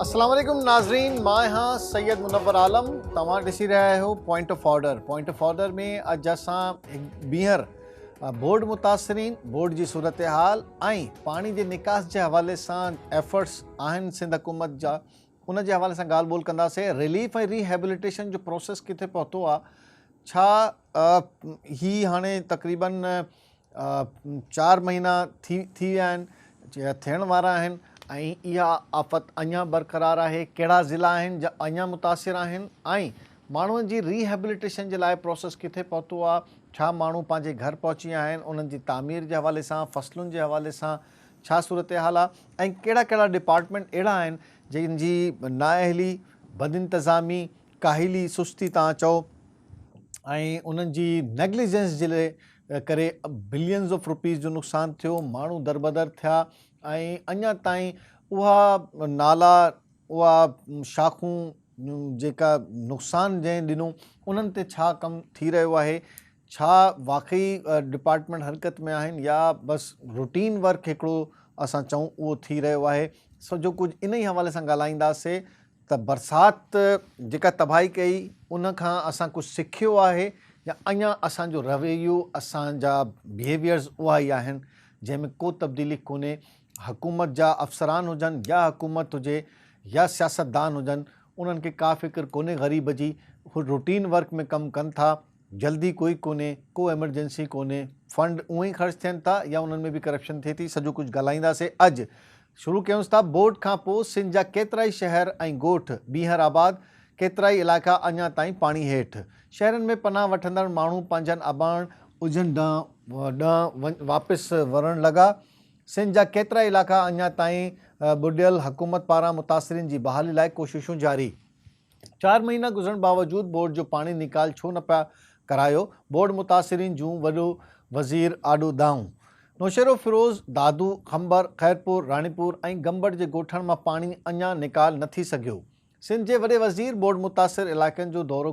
अस्सलाम वालेकुम नाज़रीन, मां हाँ सैयद मुनव्वर आलम। तव्हां ॾिसी रहिया आहियो point of order. Point of order में अॼु असां ॿीहर बोर्ड मुतासिरीन, बोर्ड जी सूरत हाल ऐं पाणी जे निकास जे हवाले सां एफर्ट्स आहिनि सिंध हुकूमत जा, उन जे हवाले सां ॻाल्हि ॿोल कंदासीं। रिलीफ ऐं रिहेबिलिटेशन जो प्रोसेस किथे पहुतो आहे, छा ही हाणे तक़रीबन 4 महीना थी विया आहिनि, थियण वारा आहिनि ऐं इहा आफ़त अञा बरक़रार आहे? कहिड़ा ज़िला आहिनि जा अञा मुतासिर आहिनि ऐं माण्हुनि जी रिहेबिलिटेशन जे लाइ प्रोसेस किथे पहुतो आहे? छा माण्हू पंहिंजे घर पहुची विया आहिनि? उन्हनि जी तामीर जे हवाले सां, फसलुनि जे हवाले सां छा सूरत हाल आहे? ऐं कहिड़ा कहिड़ा डिपार्टमेंट अहिड़ा आहिनि जिन जी नाअहली, बदइंतज़ामी, काहिली, सुस्ती तव्हां चओ ऐं उन्हनि जी नेग्लिजेंस जे करे बिलियंस ऑफ रुपीज़ जो नुक़सानु थियो, माण्हू दरबदर थिया ऐं अञा ताईं उहा नाला, उहा शाखूं जेका नुक़सानु जंहिं ॾिनूं, उन्हनि ते छा कमु थी रहियो आहे? छा वाक़ई डिपार्टमेंट हरकत में आहिनि या बसि रूटीन वर्क हिकिड़ो असां चऊं उहो थी रहियो आहे? सॼो कुझु इन ई हवाले सां ॻाल्हाईंदासीं त बरसाति जेका तबाही कई उन खां असां कुझु सिखियो आहे या अञा असांजो रवैयो, असांजा बिहेवियर्स उहा ई आहिनि जंहिंमें को तब्दीली कोन्हे? हुकूमत जा अफ़सरान हुजनि या हुकूमत हुजे या सियासतदान हुजनि, उन्हनि खे का फ़िक्र कोन्हे ग़रीब जी। हू रूटीन वर्क में कमु कनि था, जल्दी कोई कोन्हे, को एमरजेंसी कोन्हे, फंड उअं ई ख़र्चु थियनि था या उन्हनि में बि करप्शन थिए थी। सॼो कुझु ॻाल्हाईंदासीं। अॼु शुरू कयूंसि था बोर्ड खां पोइ। सिंध जा केतिरा ई शहर ऐं ॻोठ ॿीहर आबाद, केतिरा ई इलाइक़ा अञा ताईं पाणी हेठि। शहरनि में पनाह वठंदड़ माण्हू पंहिंजनि आबाण उजनि ॾांहुं वापसि वरण लॻा। सिंध जा केतिरा इलाइक़ा अञा ताईं बुॾियल, हुकूमत पारां मुतासिरीन जी बहाली लाइ कोशिशूं जारी। 4 महीना गुज़रण बावजूद बोर्ड जो पाणी निकाल छो न पिया करायो? बोर्ड मुतासिरीन जूं वॾो वज़ीर आॾो दाऊं। नौशेरो फिरोज़, दादू, खंबर, खैरपुर, रानीपुर ऐं गंबड़ जे ॻोठनि मां पाणी अञा निकाल न थी सघियो। सिंध जे वॾे वज़ीर बोर्ड मुतासिर इलाइक़नि जो दौरो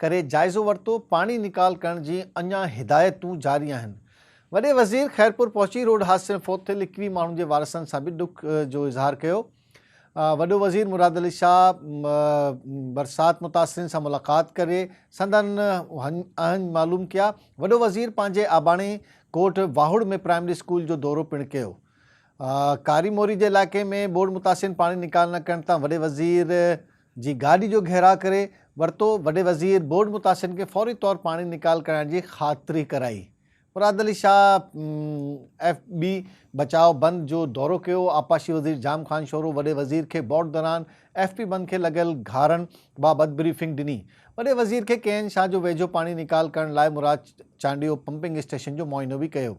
करे जाइज़ो वरितो। पाणी निकाल करण जी अञा हिदायतूं जारी आहिनि। वॾे वज़ीर खैरपुर पहुची रोड हादसे में फ़ौत थियल 21 माण्हुनि जे वारसनि सां बि दुख जो इज़हार कयो। वॾो वज़ीर मुराद अली शाह बरसाति मुतासिरीन सां मुलाक़ात करे संदन अहम मालूम कया। वॾो वज़ीर पंहिंजे आबाणे ॻोठ वाहुड़ में प्राइमरी स्कूल जो दौरो पिणु कयो। कारी मोरी जे इलाइक़े में बोर्ड मुतासिरीन पाणी निकाल न करण तां वॾे वज़ीर जी गाॾी जो घेराव करे वरितो। वॾे वज़ीर बोर्ड मुतासिरीन खे फौरी तौर पाणी निकाल कराइण जी ख़ातिरी कराई। मुराद अली शाह FB बचाव बंद जो दौरो कयो। आपाशी वज़ीर जाम ख़ान शोरो वॾे वज़ीर खे बोर्ड दौरान FP बंद खे लॻियल घारनि बाबति ब्रीफिंग ॾिनी। वॾे वज़ीर खे KN शाह जो वेझो पाणी निकाल करण लाइ मुराद चांडियो पंपिंग स्टेशन जो मुआइनो बि कयो।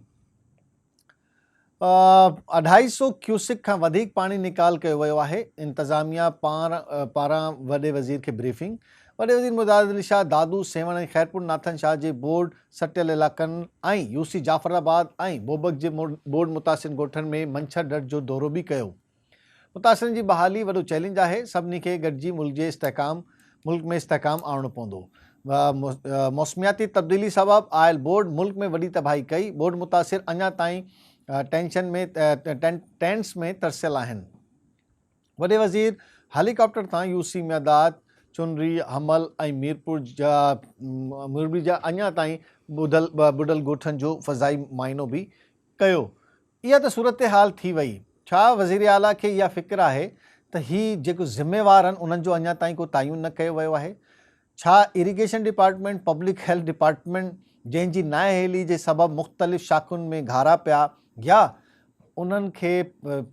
250 क्यूसिक खां वधीक पाणी निकाल कयो वियो आहे। इंतज़ामिया पारां वॾे वज़ीर खे ब्रीफिंग। वॾे वज़ीर मुराद अली शाह दादू, सेवण ऐं खैरपुर नाथन शाह जे बोर्ड सटियल इलाइक़नि ऐं UC जाफ़राबाद ऐं बोबक जे बोर्ड मुतासिर ॻोठनि में मंछर डट जो दौरो बि कयो। मुतासिरनि जी बहाली वॾो चैलेंज आहे। सभिनी खे गॾिजी मुल्क में इस्तेहकाम आणणो पवंदो। मौसमियाती तब्दीली सबबि आयल बोर्ड मुल्क में वॾी तबाही कई। बोर्ड मुतासिर अञा ताईं टेंट्स में तरसियल आहिनि। वॾे वज़ीर हेलीकॉप्टर तां UC म्यादाद, चुनरी, हमल ऐं मीरपुर जा अञा ताईं बुॾल ॻोठनि जो फ़ज़ाई मुआइनो बि कयो। इहा त सूरत हाल थी वई। छा वज़ीर आला खे इहा फ़िक्र आहे त ही जेको ज़िम्मेवार आहिनि उन्हनि जो अञा ताईं को तयन न कयो वियो आहे? छा irrigation department, public health department जंहिंजी नाअहली जे सबबि मुख़्तलिफ़ शाख़ुनि में घारा पिया, या उन्हनि खे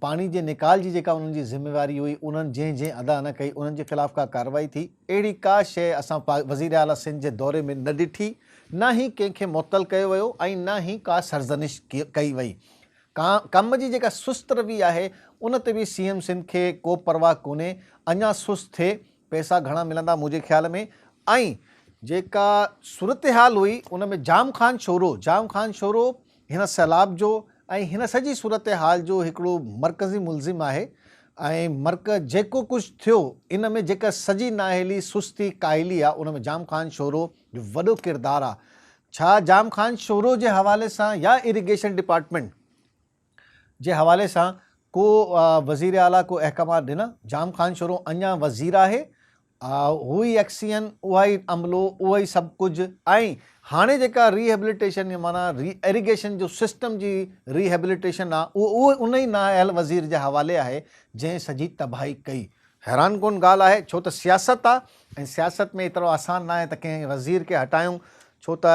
पाणी जे निकाल जी जेका उन्हनि जी ज़िम्मेवारी हुई उन्हनि जंहिं अदा न कई, उन्हनि जे ख़िलाफ़ का कार्रवाई थी? अहिड़ी का शइ असां वज़ीर आला सिंध जे दौरे में न ॾिठी, न ई कंहिंखे मुअतल कयो वियो ऐं न ई का सरज़निश कई वई। कम जी जेका सुस्त रवी आहे उन ते बि CM सिंध खे को परवाह कोन्हे। अञा सुस्त थिए, पैसा घणा मिलंदा मुंहिंजे ख़्याल में। ऐं जेका सूरत हाल हुई उन में जाम ख़ान शोरो हिन सैलाब जो ऐं हिन सॼी सूरत हाल जो हिकिड़ो मरकज़ी मुलज़िम आहे। ऐं जेको कुझु थियो इन में जेका सॼी नाअहली, सुस्ती, काहिली आहे, उन में जाम ख़ान शोरो जो वॾो किरदारु आहे। छा जाम ख़ान शोरो जे हवाले सां या इरिगेशन डिपार्टमेंट जे हवाले सां को वज़ीर आला को अहकामात ॾिना, जाम ख़ान शुरू अञा वज़ीर आहे, उहो ई एक्सीएन, उहा ई अमलो, उहो ई सभु कुझु। ऐं हाणे जेका रिहेबिलिटेशन माना इरिगेशन जो सिस्टम जी रिहेबिलिटेशन आहे उहो उन ई नाअहल वज़ीर जे हवाले आहे जंहिं सॼी तबाही कई। हैरान कोन ॻाल्हि आहे, छो त सियासत आहे ऐं सियासत में एतिरो आसान न आहे त कंहिं वज़ीर खे हटायूं, छो त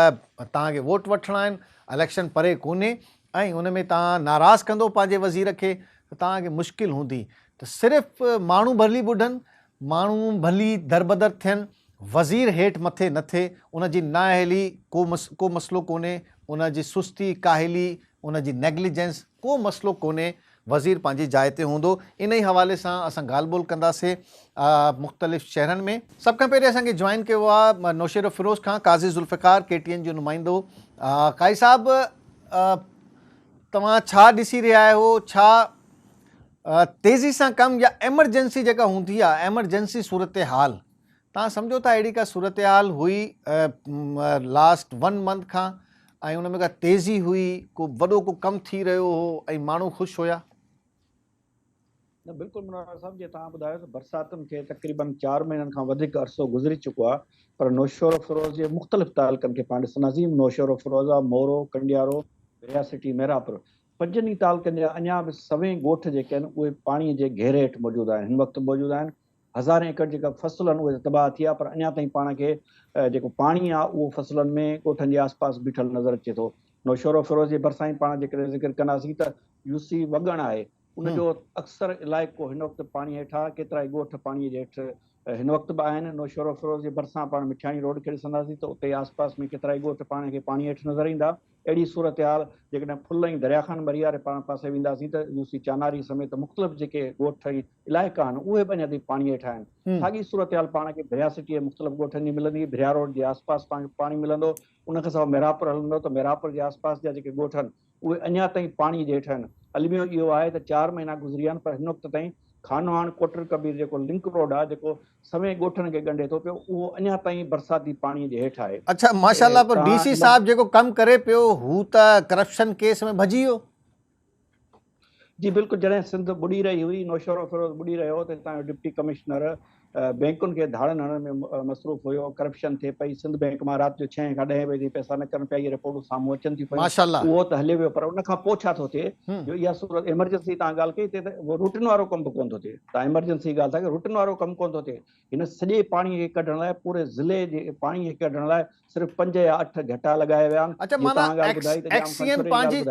तव्हांखे वोट वठिणा आहिनि, इलेक्शन परे कोन्हे ऐं उन में तव्हां नाराज़ कंदो पंहिंजे वज़ीर खे त तव्हांखे मुश्किल हूंदी। त सिर्फ़ु माण्हू भली ॿुधनि, माण्हू भली दरबदर थियनि, वज़ीर हेठि मथे न थिए, उन जी नाअहली को मसइलो कोन्हे, उन जी सुस्ती काहिली, उन जी नेग्लिजेंस को मसइलो कोन्हे, वज़ीर पंहिंजी जाइ ते हूंदो। इन ई हवाले सां असां ॻाल्हि ॿोल कंदासीं मुख़्तलिफ़ शहरनि में। सभ खां पहिरीं असांखे जॉइन कयो आहे नौशेरो फिरोज़ खां, काज़ी ज़ुल्फ़िकार KTN जो नुमाइंदो। काई साहब, तव्हां छा ॾिसी रहिया आहियो, छा तेज़ी सां कमु या एमरजेंसी जेका हूंदी आहे, एमरजेंसी सूरत हाल, तव्हां सम्झो था अहिड़ी का सूरत हाल हुई लास्ट 1 मंथ खां ऐं उन में का तेज़ी हुई, को वॾो को कमु थी रहियो हो ऐं माण्हू ख़ुशि हुया? न, बिल्कुलु मुनव्वर साहब, जीअं तव्हां ॿुधायो त बरसातुनि खे तक़रीबन 4 महीननि खां वधीक अरसो गुज़री चुको आहे, पर नौशेरो फिरोज़ जे मुख़्तलिफ़ तालुक़नि खे पाण ॾिसंदासीं। नज़ीम नौशेरो फिरोज़ आहे, मोरो, कंडियारो, बेरा सिटी, मेरापुर, 5 तालुक़नि जा अञा बि सवें ॻोठ जेके आहिनि उहे पाणीअ जे घेरे हेठि मौजूदु आहिनि, हिन वक़्तु मौजूदु आहिनि। हज़ारें एकड़ जेका फ़सुल आहिनि उहे तबाह थी विया, पर अञा ताईं पाण खे जेको पाणी आहे उहो फ़सुलनि में ॻोठनि जे आसपास बीठल नज़र अचे थो। नौशेरो फिरोज़ जे भरिसां ई पाण जेकॾहिं ज़िक्र कंदासीं त यूसी वॻण आहे, उनजो अक्सर इलाइक़ो हिन वक़्तु पाणी हेठां, केतिरा ई ॻोठ पाणीअ जे हेठि हिन वक़्तु बि आहिनि। नौशेरो फिरोज़ जे भरिसां पाण मिठाणी रोड खे ॾिसंदासीं त उते आसपास में केतिरा ई ॻोठ पाण खे पाणी हेठि नज़र ईंदा। अहिड़ी सूरत हाल जेकॾहिं फुल ऐं दरिया खान बरियारे पाण पासे वेंदासीं त यूसी चानारी समेत मुख़्तलिफ़ जेके ॻोठ ऐं इलाइक़ा आहिनि उहे बि अञा ताईं पाणी हेठि आहिनि। साॻी सूरत हाल पाण खे भिरिया सिटीअ मुख़्तलिफ़ ॻोठनि जी मिलंदी, भिरिया रोड जे आसपास पाण खे पाणी मिलंदो। उनखां सवाइ मेरापुर हलंदो त मेरापुर जे आसपास जा जेके ॻोठ आहिनि उहे अञा ताईं पाणी जे हेठि आहिनि। अलमियो इहो आहे त 4 महीना गुज़री विया आहिनि, पर हिन वक़्तु ताईं खानवान कोटर कबीर जेको लिंक रोड आहे, जेको सवें ॻोठनि खे ॻंढे थो पियो, उहो अञा ताईं बरसाती पाणीअ जे हेठि आहे। अच्छा, माशाल्लाह, पर DC साहब जेको कमु करे पियो हू त करप्शन केस में भॼी वियो। जी बिल्कुलु, जॾहिं सिंध ॿुॾी रही हुई, नौशेरो फिरोज़ ॿुॾी रहियो हो, त हितां जो डिप्टी कमिश्नर बैंकुनि खे धाड़नि हणण में मसरूफ़ हुयो, करप्शन थिए पई, सिंध बैंक मां राति जो 6 खां 10 बजे पैसा न करनि पिया, इहे रिपोर्टूं साम्हूं अचनि थियूं पयूं। माशाल्लाह, उहो त हले वियो, पर उनखां पोइ छा थो थिए, जो इहा सूरत एमरजेंसी तव्हां ॻाल्हि कई हिते, त उहो रूटीन वारो कमु बि कोन थो थिए। तव्हां एमरजेंसी ॻाल्हि था कयो, रूटीन वारो कमु कोन थो थिए। हिन सॼे पाणीअ खे कढण लाइ, पूरे ज़िले जे पाणीअ खे कढण लाइ सिर्फ़ु 5 या 8 घटा लॻाया विया आहिनि। अच्छा, माना एक्सीएन पंहिंजी,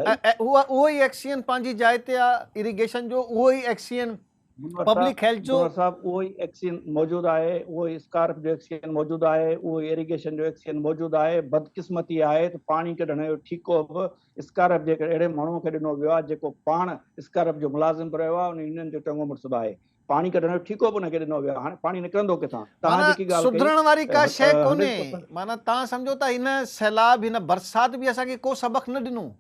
उहो ई एक्सीएन पंहिंजी जाइ ते आहे, इरिगेशन जो उहो ई एक्सीएन, पब्लिक हेल्थ जो साहब उहो ई एक्सीएन मौजूदु आहे, उहो ई स्कार्प जो एक्सीएन मौजूदु आहे, उहो ई इरिगेशन जो एक्सीएन मौजूदु आहे। बदकिस्मती आहे त पाणी कढण जो ठीको बि स्कार्प जे अहिड़े माण्हूअ खे ॾिनो वियो आहे जेको पाण स्कार्प जो मुलाज़िम रहियो आहे, उन यूनियन जो चङो मुड़ुसु आहे। पाणी कढण जो ठीको बि हुनखे ॾिनो वियो आहे। हाणे पाणी निकिरंदो किथां? तव्हां जेकी ॻाल्हि सुधरण वारी का शइ कोन्हे। माना तव्हां सम्झो था हिन सैलाब, हिन बरसात बि असांखे को सबक़ न ॾिनो।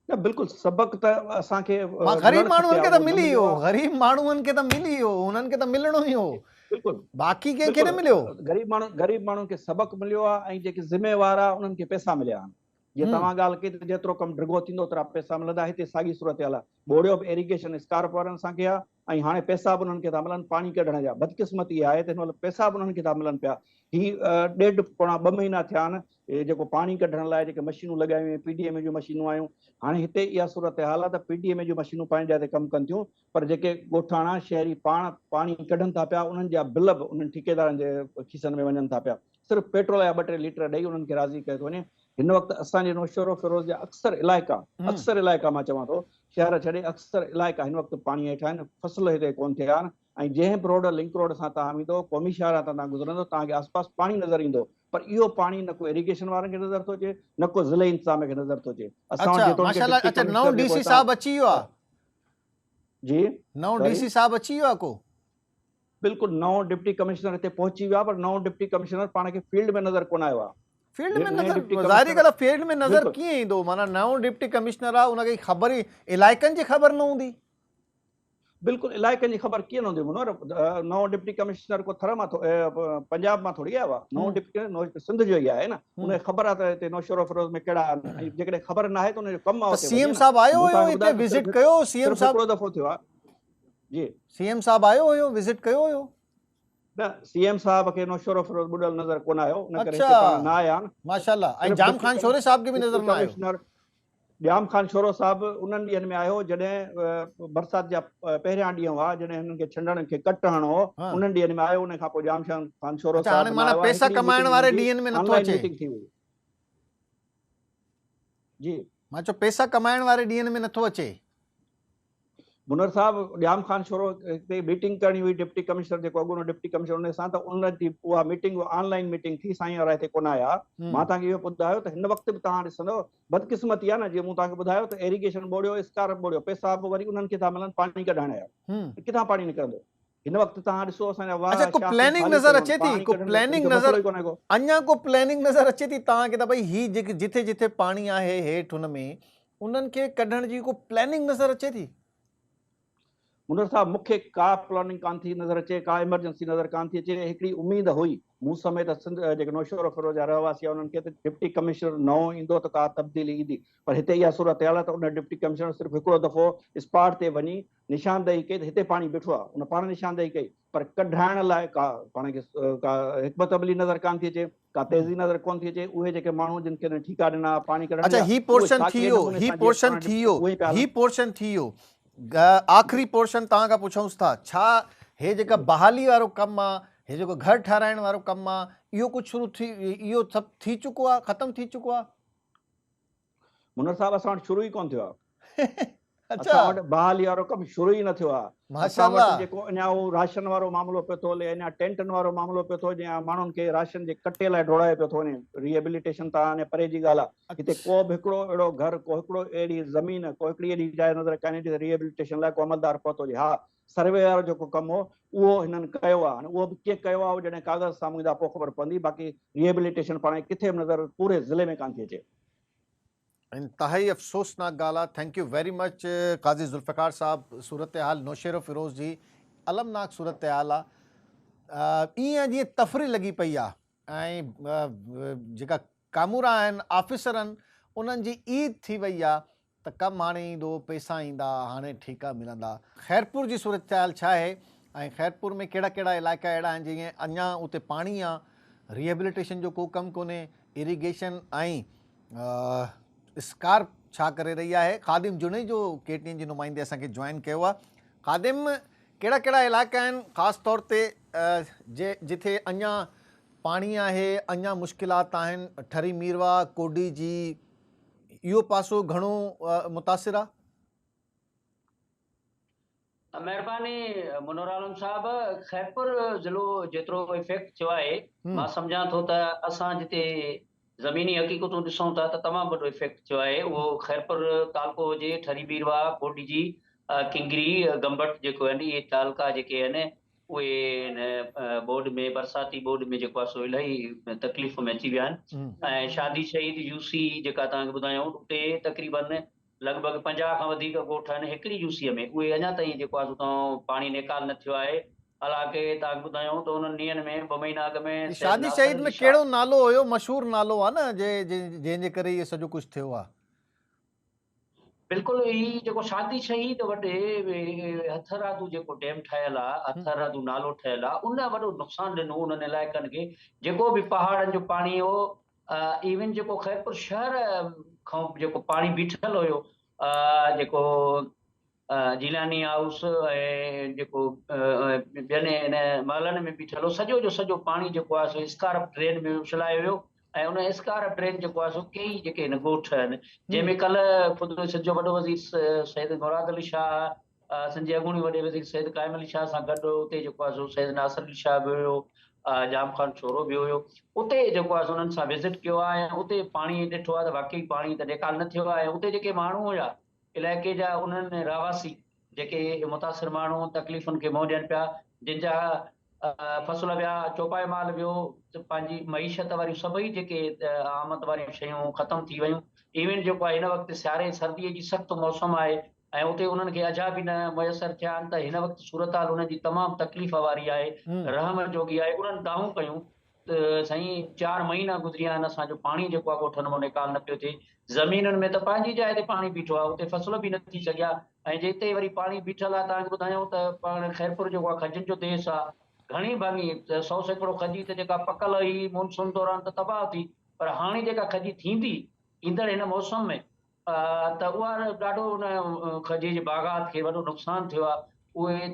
न, बिल्कुलु सबक़ त असांखे गरीब माण्हुनि खे त मिली वियो, गरीब माण्हुनि खे त मिली वियो, उन्हनि खे त मिलणो ई हो। बिल्कुलु, बाक़ी कंहिंखे न मिलियो। गरीब माण्हुनि खे सबक़ मिलियो आहे, ऐं जेके ज़िम्मेवार आहे उन्हनि खे पैसा मिलिया आहिनि। जीअं तव्हां ॻाल्हि कई त जेतिरो कमु ड्रिगो थींदो ओतिरा पैसा मिलंदा। हिते साॻी सूरत हाल आहे, बोड़ियो बि इरिगेशन स्कार्प वारनि सां कया, ऐं हाणे पैसा बि उन्हनि खे था मिलनि पाणी कढण जा। बदकिस्मती आहे त हिन महिल पैसा बि उन्हनि खे था मिलनि पिया। ही 1.5-2 महीना थिया आहिनि जेको पाणी कढण लाइ जेके मशीनूं लॻायूं आहिनि, PDMA जूं मशीनूं आयूं। हाणे हिते इहा सूरत हाल आहे त PDMA जूं मशीनूं पंहिंजे जाइ ते कमु कनि थियूं, पर जेके ॻोठाणा शहरी पाण पाणी कढनि था पिया, उन्हनि जा बिल बि उन्हनि ठेकेदारनि जे खीसनि में वञनि था पिया। सिर्फ़ु पेट्रोल जा 2-3 लीटर ॾेई उन्हनि खे राज़ी कयो थो वञे। हिन वक़्तु असांजे नौशेरो फिरोज़ जा अक्सर इलाइक़ा मां चवां थो, शहर छॾे अक्सर इलाइक़ा हिन वक़्तु पाणी हेठि आहिनि, फ़सुल हिते कोन थिया आहिनि। ऐं जंहिं बि रोड लिंक रोड सां तव्हां वेंदो, क़ौमी शहर तां तव्हां गुज़रंदो, तव्हांखे आसपास पाणी नज़र ईंदो, पर इहो पाणी न को इरिगेशन वारनि खे नज़र थो अचे, न को ज़िले इंतज़ाम खे नज़र थो अचे। अच्छा, नओं DC साहब अची वियो आहे? जी, नओं DC साहब अची वियो आहे को? बिल्कुलु, नओं डिप्टी कमिश्नर हिते पहुची वियो आहे, पर नओं डिप्टी कमिश्नर पाण खे फील्ड में नज़र कोन आयो आहे। फील्ड में नज़र, ज़ाहिरी ॻाल्हि आहे, फील्ड में नज़र कीअं ईंदो? माना नओं डिप्टी कमिश्नर आहे, उनखे ख़बर ई इलाइक़नि जी ख़बर न हूंदी। बिल्कुल इलाइक़नि जी ख़बर कीअं न हूंदी मुनवर? नओं डिप्टी कमिश्नर को थर मां पंजाब मां थोड़ी आयो आहे। नओं डिप्टी सिंध जो ई आहे न, उनखे ख़बर आहे त हिते नौशेरो फिरोज़ में कहिड़ा आहिनि, ऐं जेकॾहिं ख़बर न आहे त उनजो कमु आहे त उते वञे सीएम न। साहब आयो मूं हुयो तव्हांखे हिते ॿुधायो त विजिट कयो सीएम सिर्फ़ु साहब? हिकिड़ो दफ़ो थियो आहे। जी सीएम साहब आयो हुयो, विजिट कयो हुयो? न, सीएम साहब खे नौशेरो फिरोज़ ॿुॾल नज़र कोन आयो, इन करे अच्छा, हिते पाण न आया आहिनि। माशाल्लाह। ऐं सिर्फ़ु जाम खान शोरे साहब खे बि नज़र डिप्टी न आयो? कमिश्नर ॼाम ख़ान शोरो साहब उन्हनि ॾींहंनि में आयो जॾहिं बरसाति जा पहिरियां ॾींहं हुआ, जॾहिं हिननि खे छंडण खे कट हणो हो, हाँ। उन्हनि ॾींहंनि में आयो। उन खां पोइ ॼाम ख़ान शोरो अच्छा, हाणे साहब न माना आयो आहे। पैसा हिकिड़ी कमाइण मीटिंग वारे हुननि जी ॾींहंनि में नथो ऑनलाइन अचे? मीटिंग थी हुई। जी मां चयो पैसा कमाइण वारे ॾींहंनि में नथो अचे? मुनर साहब ॼाम ख़ान शोरो हिते मीटिंग करणी हुई डिप्टी कमिश्नर जेको अॻूणो डिप्टी कमिश्नर उन सां, त उन जी उहा मीटिंग ऑनलाइन मीटिंग थी, साईं वारा हिते कोन आया। मां तव्हांखे इहो ॿुधायो त हिन वक़्तु बि तव्हां ॾिसंदव बदकिस्मती आहे न, जीअं मूं तव्हांखे ॿुधायो त इरिगेशन ॿोड़ियो, स्कारप ॿोड़ियो, पैसा बि वरी उन्हनि खे था मिलनि पाणी कढाइण जा। किथां पाणी निकिरंदो? हिन वक़्तु तव्हां ॾिसो असांजा अच्छा, वाह को शाख़ूं प्लानिंग ख़ाली नज़र पयूं आहिनि, अचे थी? पाणी को कढण जो प्लानिंग कोई नज़र मसइलो ई कोन्हे को। अञा को प्लानिंग नज़र अचे थी तव्हांखे त भई ही जिथे जिथे पाणी आहे हेठि हुन में उन्हनि खे कढण जी को प्लानिंग नज़र अचे थी? मुनर साहब मूंखे का प्लानिंग कान थी नज़र अचे, का इमरजेंसी नज़र कान थी अचे। हिकिड़ी उमेद हुई मूं समेत सिंध जेके नौशेरो फिरोज़ जा रहवासी आहे उन्हनि खे त डिप्टी कमिश्नर नओं ईंदो त का तब्दीली ईंदी, पर हिते इहा सूरत हाल आहे त उन डिप्टी कमिश्नर सिर्फ़ु हिकिड़ो दफ़ो स्पॉट ते वञी निशानदेही कई त हिते पाणी बीठो आहे, उन पाण निशानदेही कई, पर कढाइण लाइ का पाण खे का हिकमत अमली नज़र कान थी अचे, का तेज़ी नज़र कोन थी अचे। उहे जेके माण्हू जिन खे ठीका ॾिना पाणी कढण अच्छा, जा, ही उहे पोर्शन छा थी कहिड़े वियो, नमूने ही सां जीअं पोर्शन पुराणे थी वियो, उहे पिया ही हलनि। पोर्शन थी वियो। आख़िरी पोर्शन तव्हां खां पुछूंसि था, छा हे जेका बहाली वारो कमु आहे, हे जेको घर ठाराइण वारो कमु आहे, इहो कुझु शुरू थी, इहो सभु थी चुको आहे, ख़तमु थी चुको आहे? मुनर साहब असां वटि शुरू ई कोन थियो आहे। अच्छा, असां वटि बहाली वारो कमु शुरू ई न थियो आहे। असां वटि माशाल्लाह। जेको अञा उहो राशन वारो मामिलो पियो थो हले, अञा टेंटनि वारो मामिलो पियो थो वञे, या माण्हुनि खे राशन जे कटे लाइ ढोड़ाए पियो थो वञे। रिहेबिलिटेशन त हाणे परे जी ॻाल्हि आहे। हिते को बि हिकिड़ो अहिड़ो घर, को हिकिड़ो अहिड़ी ज़मीन, को हिकिड़ी अहिड़ी जाइ नज़र कान्हे जिते रिहेबिलिटेशन लाइ को अमलदार पहुतो हुजे। हा, सर्वे वारो जेको कमु हो उहो हिननि कयो आहे। हाणे उहो बि कीअं कयो आहे, उहो जॾहिं कागज़ साम्हूं ईंदा पोइ ख़बर पवंदी। बाक़ी रिहेबिलिटेशन पाण किथे बि नज़र पूरे ज़िले में कान थी अचे। इंतहाई अफ़सोसनाक ॻाल्हि आहे। थैंक यू वेरी मच काज़ी ज़ुल्फ़िकार साहब। सूरत हाल नौशेरो फिरोज़ जी अलमनाक सूरत हाल आहे। ईअं जीअं तफ़री लॻी पई आहे ऐं जेका कामूरा आहिनि, ऑफिसर आहिनि, उन्हनि जी ईद थी वई आहे त कमु हाणे ईंदो, पैसा ईंदा, हाणे ठीका मिलंदा। खैरपुर जी सूरत हाल छा आहे ऐं खैरपुर में कहिड़ा कहिड़ा इलाइक़ा अहिड़ा आहिनि जीअं अञा उते पाणी आहे, रिहेबिलिटेशन जो को कमु कोन्हे, इरिगेशन ऐं स्कारप छा करे रही आहे? ख़ादिम जुने जो केटीएन जी नुमाइंदे असांखे जॉइन कयो आहे। ख़ादिम, कहिड़ा कहिड़ा इलाइक़ा आहिनि ख़ासि तौर ते जिथे अञा पाणी आहे, अञा मुश्किलात आहिनि? ठरी मीरवा, कोडी जी इहो पासो घणो मुतासिर आहे? महिरबानी मुनवर आलम साहब। खैरपुर ज़िलो जेतिरो इफेक्ट थियो आहे, मां सम्झां थो त असां जिते ज़मीनी हक़ीक़तूं ॾिसूं था त तमामु वॾो इफेक्ट थियो आहे। उहो खैरपुर तालको हुजे, ठरी बीरवा, कोडी जी, किंगरी, गंबट जेको आहिनि, इहे तालका जेके आहिनि उहे हिन बोर्ड में, बरसाती बोर्ड में जेको आहे सो इलाही तकलीफ़ में अची विया आहिनि। ऐं शादी शहीद यूसी जेका तव्हांखे ॿुधायूं, उते तक़रीबन लॻभॻि 50 खां वधीक ॻोठ आहिनि हिकिड़ी यूसीअ में। उहे अञा ताईं जेको आहे सो पाणी निकाल न थियो आहे। हालांकि तव्हांखे ॿुधायूं त उन्हनि ॾींहंनि में 2 महीना अॻु में शादी शहीद में कहिड़ो नालो हुयो? मशहूर नालो आहे न जंहिंजे करे इहो सॼो कुझु थियो आहे। बिल्कुलु ही जेको शादी शहीद वॾे हथरादू जेको डैम ठहियल आहे, हथरादू नालो ठहियल आहे, उन वॾो नुक़सानु ॾिनो उन्हनि इलाइक़नि खे। जेको बि पहाड़नि जो पाणी हो, इवन जेको खैरपुर शहर खां जेको पाणी बीठल हुयो, जेको जिलानी हाउस ऐं जेको ॿियनि हिन महलनि में बीठल हो, सॼो जो सॼो पाणी जेको आहे सो स्कारप ड्रेन में उछलायो वियो। ऐं उन स्कारप ड्रेन जेको आहे सो कई जेके हिन ॻोठ आहिनि, जंहिंमें कल्ह ख़ुदि सिंध जो वॾो वज़ीर सैयद मुराद अली शाह, सिंध जे अॻूणे वॾे वज़ीर सैयद क़ाइम अली शाह सां गॾु उते जेको आहे सो सैयद नासिर अली शाह बि हुयो, जाम ख़ान शोरो बि हुयो। उते जेको आहे सो उन्हनि सां विज़िट कयो आहे ऐं उते पाणी ॾिठो आहे त वाक़ई पाणी त निकाल न थियो आहे। उते जेके माण्हू हुया इलाइक़े जा, उन्हनि रहवासी जेके मुतासिर माण्हू तकलीफ़ुनि खे मुंहुं ॾियनि पिया, जिन जा फसल विया, चौपाए माल वियो, पंहिंजी मईशत वारियूं सभई जेके आमद वारियूं शयूं ख़तमु थी वियूं। इवन जेको आहे हिन वक़्तु सियारे सर्दीअ जी सख़्तु मौसम आहे, ऐं उते उन्हनि खे अजा बि न मुयसरु थिया आहिनि त हिन वक़्तु सूरत हाल उन्हनि जी तमामु तकलीफ़ वारी आहे, रहम जोगी आहे। उन्हनि दावूं कयूं त साईं 4 महीना गुज़री विया आहिनि, असांजो पाणी जेको आहे ॻोठ नमूने निकाल न पियो थिए। ज़मीनुनि में त पंहिंजी जाइ ते पाणी बीठो आहे, उते फसल बि न थी सघिया। ऐं जिते वरी पाणी बीठल आहे, तव्हांखे ॿुधायूं त पाण ख़ैरपुर जेको आहे खजनि जो देस आहे, घणी भाङी 100 सैकड़ो खजी त जेका पकल हुई मॉनसून दौरान त तबाह थी, पर हाणे जेका खजी थींदी ईंदड़ हिन मौसम में त उहा ॾाढो उन खजी जे बाग़ात खे वॾो नुक़सानु थियो आहे। उहे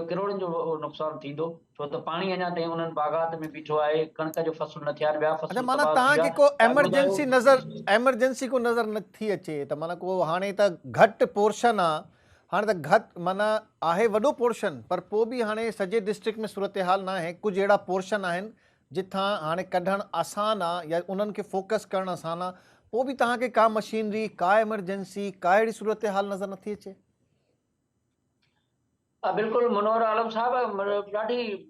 किरोड़नि जो नुक़सानु थींदो, छो त पाणी अञा ताईं उन्हनि बाग़ात में बीठो आहे, कणिक जो फसल न थिया आहिनि, ॿिया अच्छा, फसल माना तबाह थी तव्हांखे विया। को तव्हां ॿुधायो एमरजेंसी को नज़र नथी अचे त माना को हाणे त घटि पोर्शन आहे, हाणे त घटि माना आहे वॾो पोर्शन, पर पोइ बि हाणे सॼे डिस्ट्रिक्ट में सूरत हाल न आहे। कुझु अहिड़ा पोर्शन आहिनि जिथां हाणे कढणु आसान आहे या उन्हनि खे फोकस करणु आसान आहे, पोइ बि तव्हांखे का मशीनरी, का एमरजेंसी, का अहिड़ी सूरत हाल नज़र नथी अचे? बिल्कुलु मुनवर आलम साहब, ॾाढी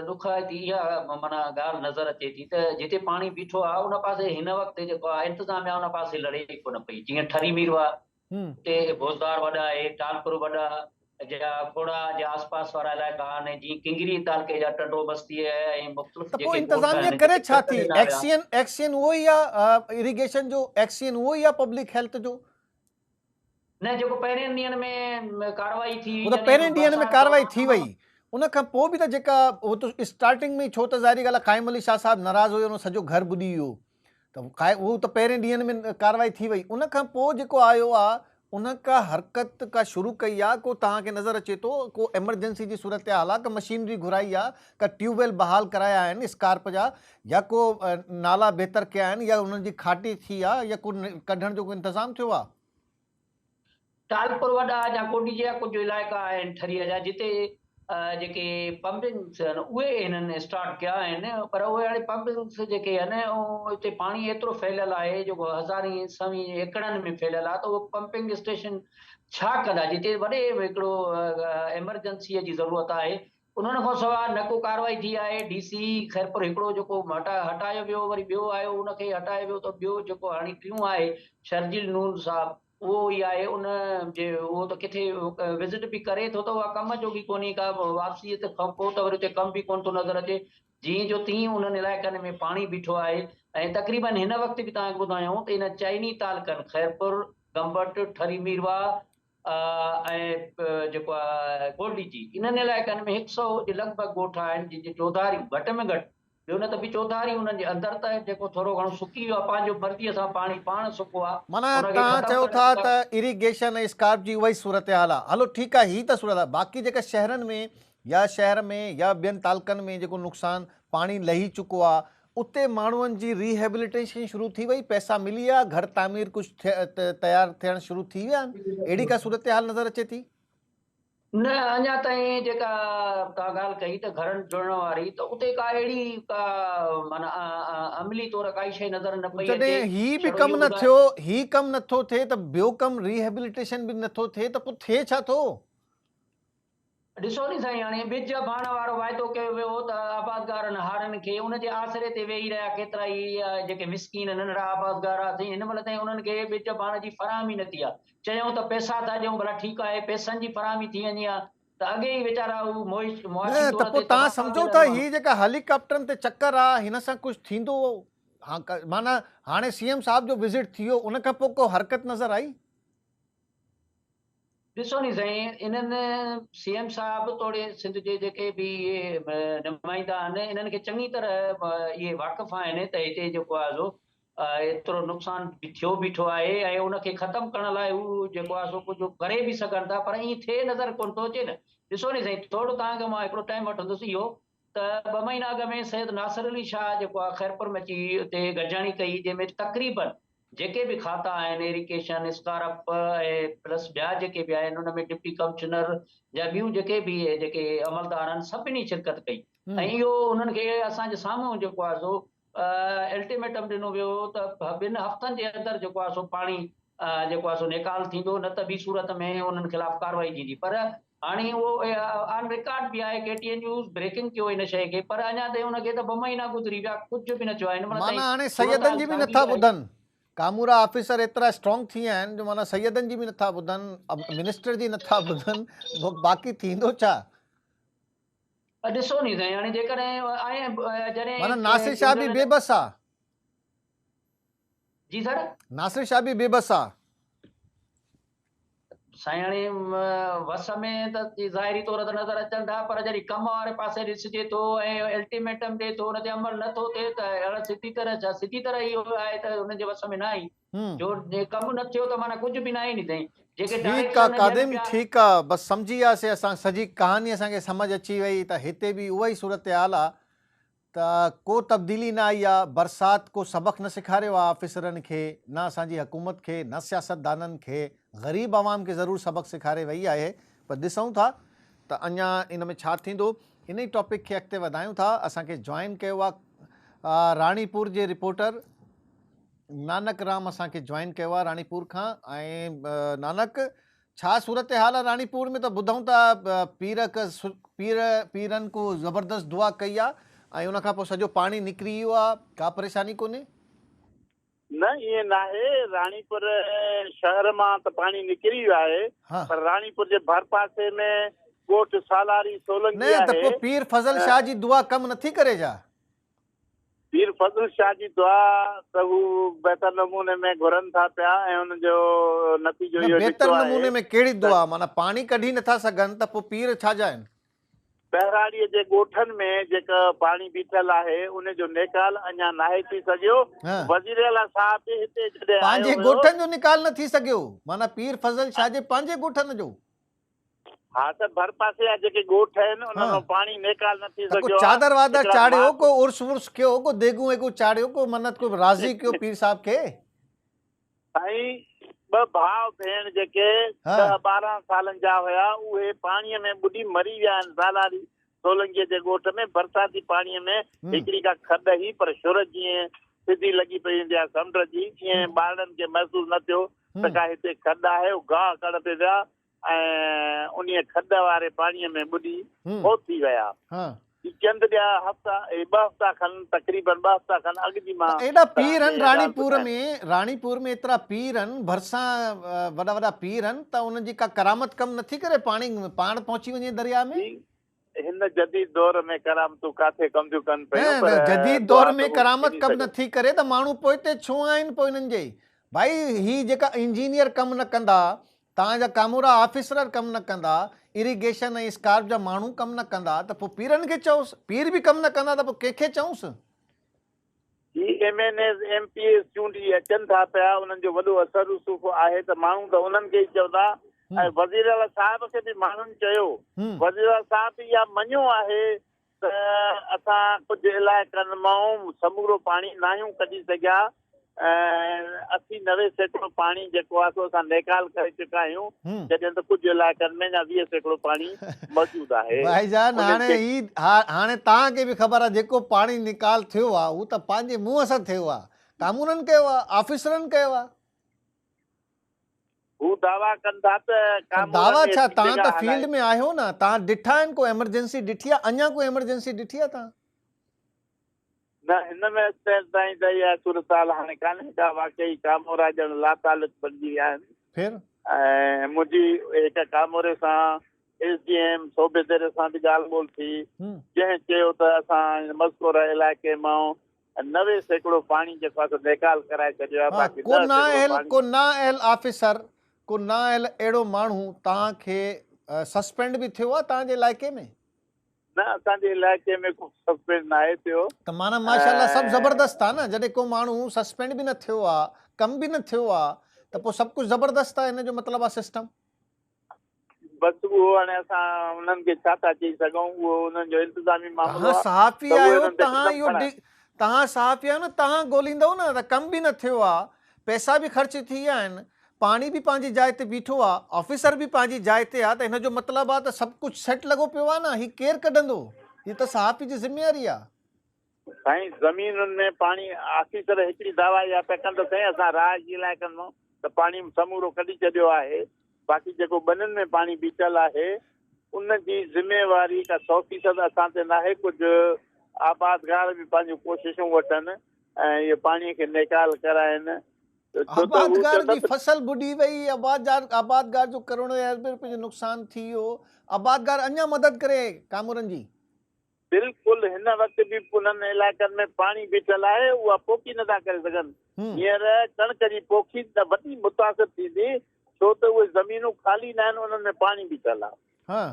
ॾुखाइती इहा माना ॻाल्हि नज़र अचे थी त जिते पाणी बीठो आहे उन पासे हिन वक़्तु जेको आहे इंतिज़ामिया उन पासे लड़े कोन पई। जीअं ठरी मीर आहे, उते भोजदार वॾा आहे, टालपुर वॾा जा खोड़ा जे आसपास वारा इलाइक़ा आहिनि, जीअं किंगरी तालुके जा टंडो बस्ती ऐं मुख़्तलिफ़ त पोइ जेके ॻोठ इंतज़ामिया आहिनि करे जिते छा खत थी? ॾिना विया। एक्शन उहो ई आहे इरिगेशन जो, एक्शन उहो ई आहे पब्लिक हेल्थ जो? न, जेको पहिरें ॾींहंनि में कार्रवाई थी, वो त पहिरें ॾींहंनि में कार्रवाई थी वई, उन खां पोइ बि त जेका उहो त स्टार्टिंग में, छो त ज़ाहिरी ॻाल्हि आहे क़ाइम अली शाह साहिबु नाराज़ हुयो, उन सॼो घर ॿुॾी वियो, त उहो त पहिरें ॾींहंनि में कार्रवाई थी वई। उन खां पोइ जेको आयो आहे उन का हरकत का शुरू कई आहे, को तव्हांखे नज़र अचे थो को एमरजेंसी जी सूरत हाल आहे, का मशीनरी घुराई आहे, का ट्यूबवेल बहाल कराया आहिनि स्कार्प जा, या को नाला बहितर कया आहिनि, या उन्हनि जी खाटी थी आहे, या को कढण जो को इंतज़ाम थियो आहे? टालपुर वॾा या कोडी जा कुझु इलाइक़ा आहिनि ठरीअ जा, जिते जेके पंपिंग्स आहिनि उहे हिननि स्टार्ट कया आहिनि, पर उहे हाणे पंपिंग्स जेके आहिनि हिते पाणी एतिरो फैलियल आहे, जेको हज़ारें सवें एकड़नि में फैलियल आहे, त उहो पंपिंग स्टेशन छा कंदा? जिते वॾे हिकिड़ो एमरजेंसीअ जी ज़रूरत आहे, उन्हनि खां सवाइ न को कार्रवाई थी आहे। DC ख़ैरपुर हिकिड़ो जेको हटायो वियो, वरी ॿियो आयो, उनखे हटायो वियो, त ॿियो जेको हाणे टियों आहे शर्जील नून साहब, उहो ई आहे। उन जे उहो त किथे विज़िट बि करे थो, त उहा कम जोगी कोन्हे का, वापसी खां पोइ त वरी उते कम बि कोन थो नज़र अचे। जीअं जो तीअं उन्हनि इलाइक़नि में पाणी बीठो आहे। ऐं तक़रीबन हिन वक़्तु बि तव्हांखे ॿुधायूं त इन चइनी तालुकनि ख़ैरपुर, गंबट, ठरी मीरवा ऐं जेको आहे गोल्डी जी, इन्हनि इलाइक़नि में 100 जे लॻभॻि ॻोठ आहिनि जिन जी चौधारी घटि में घटि, ॿियो न त बि चौधारी उन्हनि जे अंदरि त जेको थोरो घणो सुकी वियो आहे, पंहिंजो मर्ज़ीअ सां पाणी पाण सुको आहे, माना उनखे तव्हां ख़तमु चयो करण था जी त इरिगेशन ऐं स्कार्प जी उहा ई सूरत हाल आहे। हलो ठीकु आहे, हीअ त सूरत आहे। बाक़ी जेका शहरनि में या शहर में या ॿियनि तालुकनि में जेको नुक़सानु पाणी लही चुको आहे, उते माण्हुनि जी रिहेबिलिटेशन शुरू थी वई, पैसा मिली विया, घर तामीर कुझु तयारु थियणु शुरू थी विया आहिनि, अहिड़ी का सूरत हाल नज़र अचे थी? न, अञा ताईं जेका तव्हां ॻाल्हि कई त घरनि जुड़ण वारी, त उते का अहिड़ी का माना अमली तौर काई शइ नज़र न पई अचे। जॾहिं हीअ बि छड़ो कमु इहो न ॿुधाए, थियो, हीअ कमु नथो थिए, त ॿियो कमु रिहेबिलिटेशन बि नथो थिए, त पोइ थिए छा थो? ॾिसो नी साईं, हाणे ॿिज भाण वारो वाइदो कयो वियो त आबादगारनि हारनि खे उन जे आसरे ते वेही रहिया केतिरा ई जेके मिसकीन नंढड़ा आबादगार अथई, हिन महिल ताईं उन्हनि खे ॿिज भाण जी फराहमी न थी आहे। चयूं त पैसा था ॾियूं, भला ठीकु आहे, पैसनि जी फराहमी थी वञे हा, त अॻे ई वीचारा मुआशी न, त तौर पोइ ते तव्हां तबाह सम्झो थियल था हुआ। हीअ जेका हेलीकॉप्टरनि ते चक्कर आहे, हिन सां कुझु थींदो? हा, माना हाणे CM साहिब जो विज़िट थी वियो, उन खां पोइ को हरकत नज़र आई? ॾिसो नी साईं, इन्हनि CM साहिब तोड़े सिंध जे जेके बि इहे नुमाइंदा आहिनि, इन्हनि खे चङी तरह इहे वाक़िफ़ आहिनि त हिते जेको आहे सो एतिरो नुक़सानु थियो बीठो आहे, ऐं उनखे ख़तमु करण लाइ हू जेको आहे सो कुझु करे बि सघनि था, पर ईअं थिए नज़र कोन थो अचे न। ॾिसो नी साईं, थोरो तव्हांखे मां हिकिड़ो टाइम वठंदुसि इहो त 2 महीना अॻु में सैयद नासिर अली शाह जेको आहे ख़ैरपुर में अची उते गॾिजाणी कई, जंहिंमें तक़रीबन जेके बि खाता आहिनि इरिगेशन, स्कारप ऐं प्लस ॿिया जेके बि आहिनि, उन में डिप्टी कमिश्नर या ॿियूं जेके बि जेके अमलदार आहिनि, सभिनी शिरकत कई। ऐं इहो उन्हनि खे असांजे साम्हूं जेको आहे सो अल्टीमेटम ॾिनो वियो त 2 हफ़्तनि जे अंदरि जेको आहे सो पाणी जेको आहे सो निकाल थींदो, न त ॿी सूरत में उन्हनि ख़िलाफ़ कार्रवाई थींदी। पर हाणे उहो ऑन रिकॉर्ड बि आहे, KTN न्यूज़ ब्रेकिंग कयो हिन शइ खे, पर अञा ताईं उनखे त 2 महीना गुज़री विया, कुझु बि न थियो आहे। हिन महिल माना ताईं हाणे सूरत सैयदनि हाल जी बि साॻी नथा आहे। ॿुधनि, कामूरा ऑफिसर एतिरा स्ट्रॉन्ग थी विया आहिनि जो माना सैयदनि जी बि नथा ॿुधनि, मिनिस्टर जी नथा ॿुधनि, बाक़ी थींदो छा? ॾिसो नी साईं, हाणे जेकॾहिं माना जॾहिं नासिर शाह बि बेबस आहे, जी सर नासिर शाह बि बेबस आहे। साईं हाणे वस में त ज़ाहिरी तौर ते नज़र अचनि था, पर जॾहिं कम वारे पासे ॾिसिजे थो ऐं अल्टीमेटम ॾिए थो, हुन ते अमल नथो थिए त सिधी तरह इहो आहे त हुननि जे वस में न आहे। जो कमु न थियो त माना कुझु बि न आहे नी साईं। जेके ठीकु आहे डायरेक्शन ॾियनि कादिम, पिया, ठीकु आहे, बसि सम्झी वियासीं असां, सॼी कहानी असांखे सम्झ अची वई त हिते बि उहा ई सूरत हाल आहे त को तब्दीली न आई आहे। बरसाति को सबक़ु न सेखारियो आहे ऑफिसरनि खे, न असांजी हुकूमत खे, न सियासतदाननि खे, ग़रीब आवाम खे ज़रूरु सबक़ु सेखारे वई आहे। पर ॾिसूं था त अञा इन में छा थींदो। इन ई टॉपिक खे अॻिते वधायूं था। असांखे जॉइन कयो आहे राणीपुर जे रिपोर्टर नानक राम, असांखे जॉइन कयो आहे राणीपुर खां। ऐं नानक, छा सूरत हाल आहे राणीपुर में? त ॿुधूं था पीरनि को ज़बरदस्त दुआ कई आहे ऐं उन खां पोइ सॼो पाणी निकिरी वियो आहे, का परेशानी कोन्हे? न, ईअं नाहे। राणीपुर शहर मां त पाणी निकिरी वियो आहे, पर राणीपुर जे भर पासे में ॻोठ सालारी सोलंकी आहे। न त आहे। पोइ पीर फज़ल शाह जी दुआ कमु नथी करे छा? पीर फज़ल शाह जी दुआ त हू बहितर नमूने में घुरनि था पिया ऐं हुन जो नतीजो इहो बहितर नमूने में कहिड़ी दुआ? माना पाणी कढी नथा सघनि त पोइ पीर छा जा आहिनि? बहिराड़ीअ जे ॻोठनि में जेका पाणी बीठल आहे उन जो निकाल अञा नाहे थी सघियो। वज़ीर आला साहब बि हिते जॾहिं पंहिंजे ॻोठनि जो निकाल न थी सघियो, माना पीर फज़ल शाह जे पंहिंजे ॻोठनि जो? हा, त भर पासे जा जेके ॻोठ आहिनि उन मां पाणी निकाल न थी सघियो। चादर वादर चाढ़ियो, को उर्स वुर्स कयो, को देगू वेगू चाढ़ियो, को मन्नत को राज़ी कयो पीर साहब खे? साईं, ॿ भाउ भेण जेके 10-12 सालनि जा हुया उहे पाणीअ में ॿुॾी मरी विया आहिनि। सालारी सोलंकीअ जे ॻोठ में बरसाती पाणीअ में हिकिड़ी का खॾ ही, पर शुर जीअं सिधी लॻी पई हूंदी आहे समुंड जी, ईअं ॿारनि खे महसूस न थियो त का हिते खॾ आहे। गाह कड़ पे विया ऐं उन खॾ वारे पाणीअ में ॿुॾी फौत थी विया। चंद ॿिया हफ़्ता 2 हफ़्ता खनि, तक़रीबन 2 हफ़्ता खनि अॻु जी मां एॾा पीर आहिनि राणीपुर में एतिरा पीर आहिनि, भरिसां वॾा वॾा पीर आहिनि, त उन्हनि जी का करामत कमु नथी करे? पाणी पाण पहुची वञे दरिया में? हिन जदीद दौर में करामतूं काथे कम थियूं कनि पियूं? जदीद दौर में करामत कमु नथी करे त माण्हू पोइ हिते छो आहिनि पोइ हिननि जे? भाई ही जेका इंजीनियर कमु न कंदा, तव्हांजा कामूरा ऑफिसर कमु न कंदा, इरिगेशन ऐं स्कार्प जा माण्हू कमु न कंदा, त पोइ पीरनि खे चओसि। पीर बि कमु न कंदा त पोइ कंहिंखे चऊंसि? MNAs MPs चूंडी अचनि था पिया, उन्हनि जो वॾो असर रसूख़ आहे त माण्हू त उन्हनि खे ई चवंदा। ऐं वज़ीर आला साहिब खे बि माण्हुनि चयो, वज़ीर आला साहिब बि इहा मञियो आहे त असां कुझु इलाइक़नि मां समूरो पाणी न आहियूं कढी सघिया। 80-90 सैकड़ो पाणी जेको आहे सो असां निकाल करे चुका आहियूं, जॾहिं त कुझु इलाइक़नि में 20 सैकड़ो पाणी मौजूदु आहे। भाईजान, हाणे तव्हांखे बि ख़बर आहे जेको पाणी निकाल थियो आहे उहो त पंहिंजे मुंहं सां थियो आहे, कामूननि कयो आहे, ऑफिसरनि कयो आहे। हू दावा कनि था त दावा छा? तव्हां त फील्ड में आहियो न, तव्हां ॾिठा आहिनि, को एमरजेंसी ॾिठी आहे? अञा को एमरजेंसी ॾिठी आहे तव्हां? न, हिन में ताईं त इहा सूरत हाल हाणे कान्हे का। वाकई कामोरा ॼण लातालिक बणिजी विया आहिनि। ऐं मुंहिंजी हिक कामोरे सां SDM सूबेदार सां बि ॻाल्हि ॿोल थी, जंहिं चयो त असां मज़कूर इलाइक़े मां 90 सैकड़ो पाणी जेको आहे निकाल कराए छॾियो आहे। को नाअहल ऑफिसर, को नाअहल अहिड़ो माण्हू तव्हांखे सस्पेंड बि थियो आहे तव्हांजे इलाइक़े में? न, असांजे इलाइक़े में को सस्पेंड न आहे थियो। त माना माशाअल्लाह सभु ज़बरदस्त आहे न। जॾहिं को माण्हू सस्पेंड बि न थियो आहे, कम बि न थियो आहे, त पोइ सभु कुझु ज़बरदस्त आहे, हिन जो मतिलबु आहे सिस्टम। बसि उहो हाणे असां उन्हनि खे छा था चई सघूं, उहो उन्हनि जो इंतिज़ामी मामिलो आहे। सहाफ़ी आहियो तव्हां, सहाफ़ी आहियो न, तव्हां ॻोल्हींदव न त कम बि न थियो आहे, पैसा बि ख़र्च थी विया आहिनि, पाणी बि पंहिंजी जाइ ते बीठो आहे, ऑफिसर बि पंहिंजी जाइ ते आहे, त हिन जो मतिलबु आहे त सभु कुझु सेट लॻो पियो आहे न। हीउ केरु कढंदो? हीअ त सहाफ़ी जी ज़िम्मेवारी आहे। साईं, ज़मीनुनि में पाणी ऑफिसर हिकिड़ी दावा इहा पिया कनि त साईं असां राज इलाइक़नि मां त पाणी समूरो कढी छॾियो आहे, बाक़ी जेको ॿनियुनि में पाणी बीठल आहे उनजी ज़िम्मेवारी का 100% असां ते नाहे। कुझु आबादगार बि पंहिंजूं कोशिशूं वठनि ऐं इहो पाणीअ खे निकाल कराइनि, छो त हू आबादगार चवंदा जी फसल बुॾी वई, आबादगार जो करोड़ों अरब रुपए जो नुक़सान थी वियो, आबादगार अञा मदद करे कामरनि जी। बिल्कुलु हिन वक़्तु बि उन्हनि इलाइक़नि में पाणी बीठल आहे, उहा पोखी नथा करे सघनि। हींअर कणिक जी पोखी त वॾी मुतासिर थींदी, छो त उहे ज़मीनूं ख़ाली न आहिनि, उन्हनि में पाणी बीठल आहे। हाँ,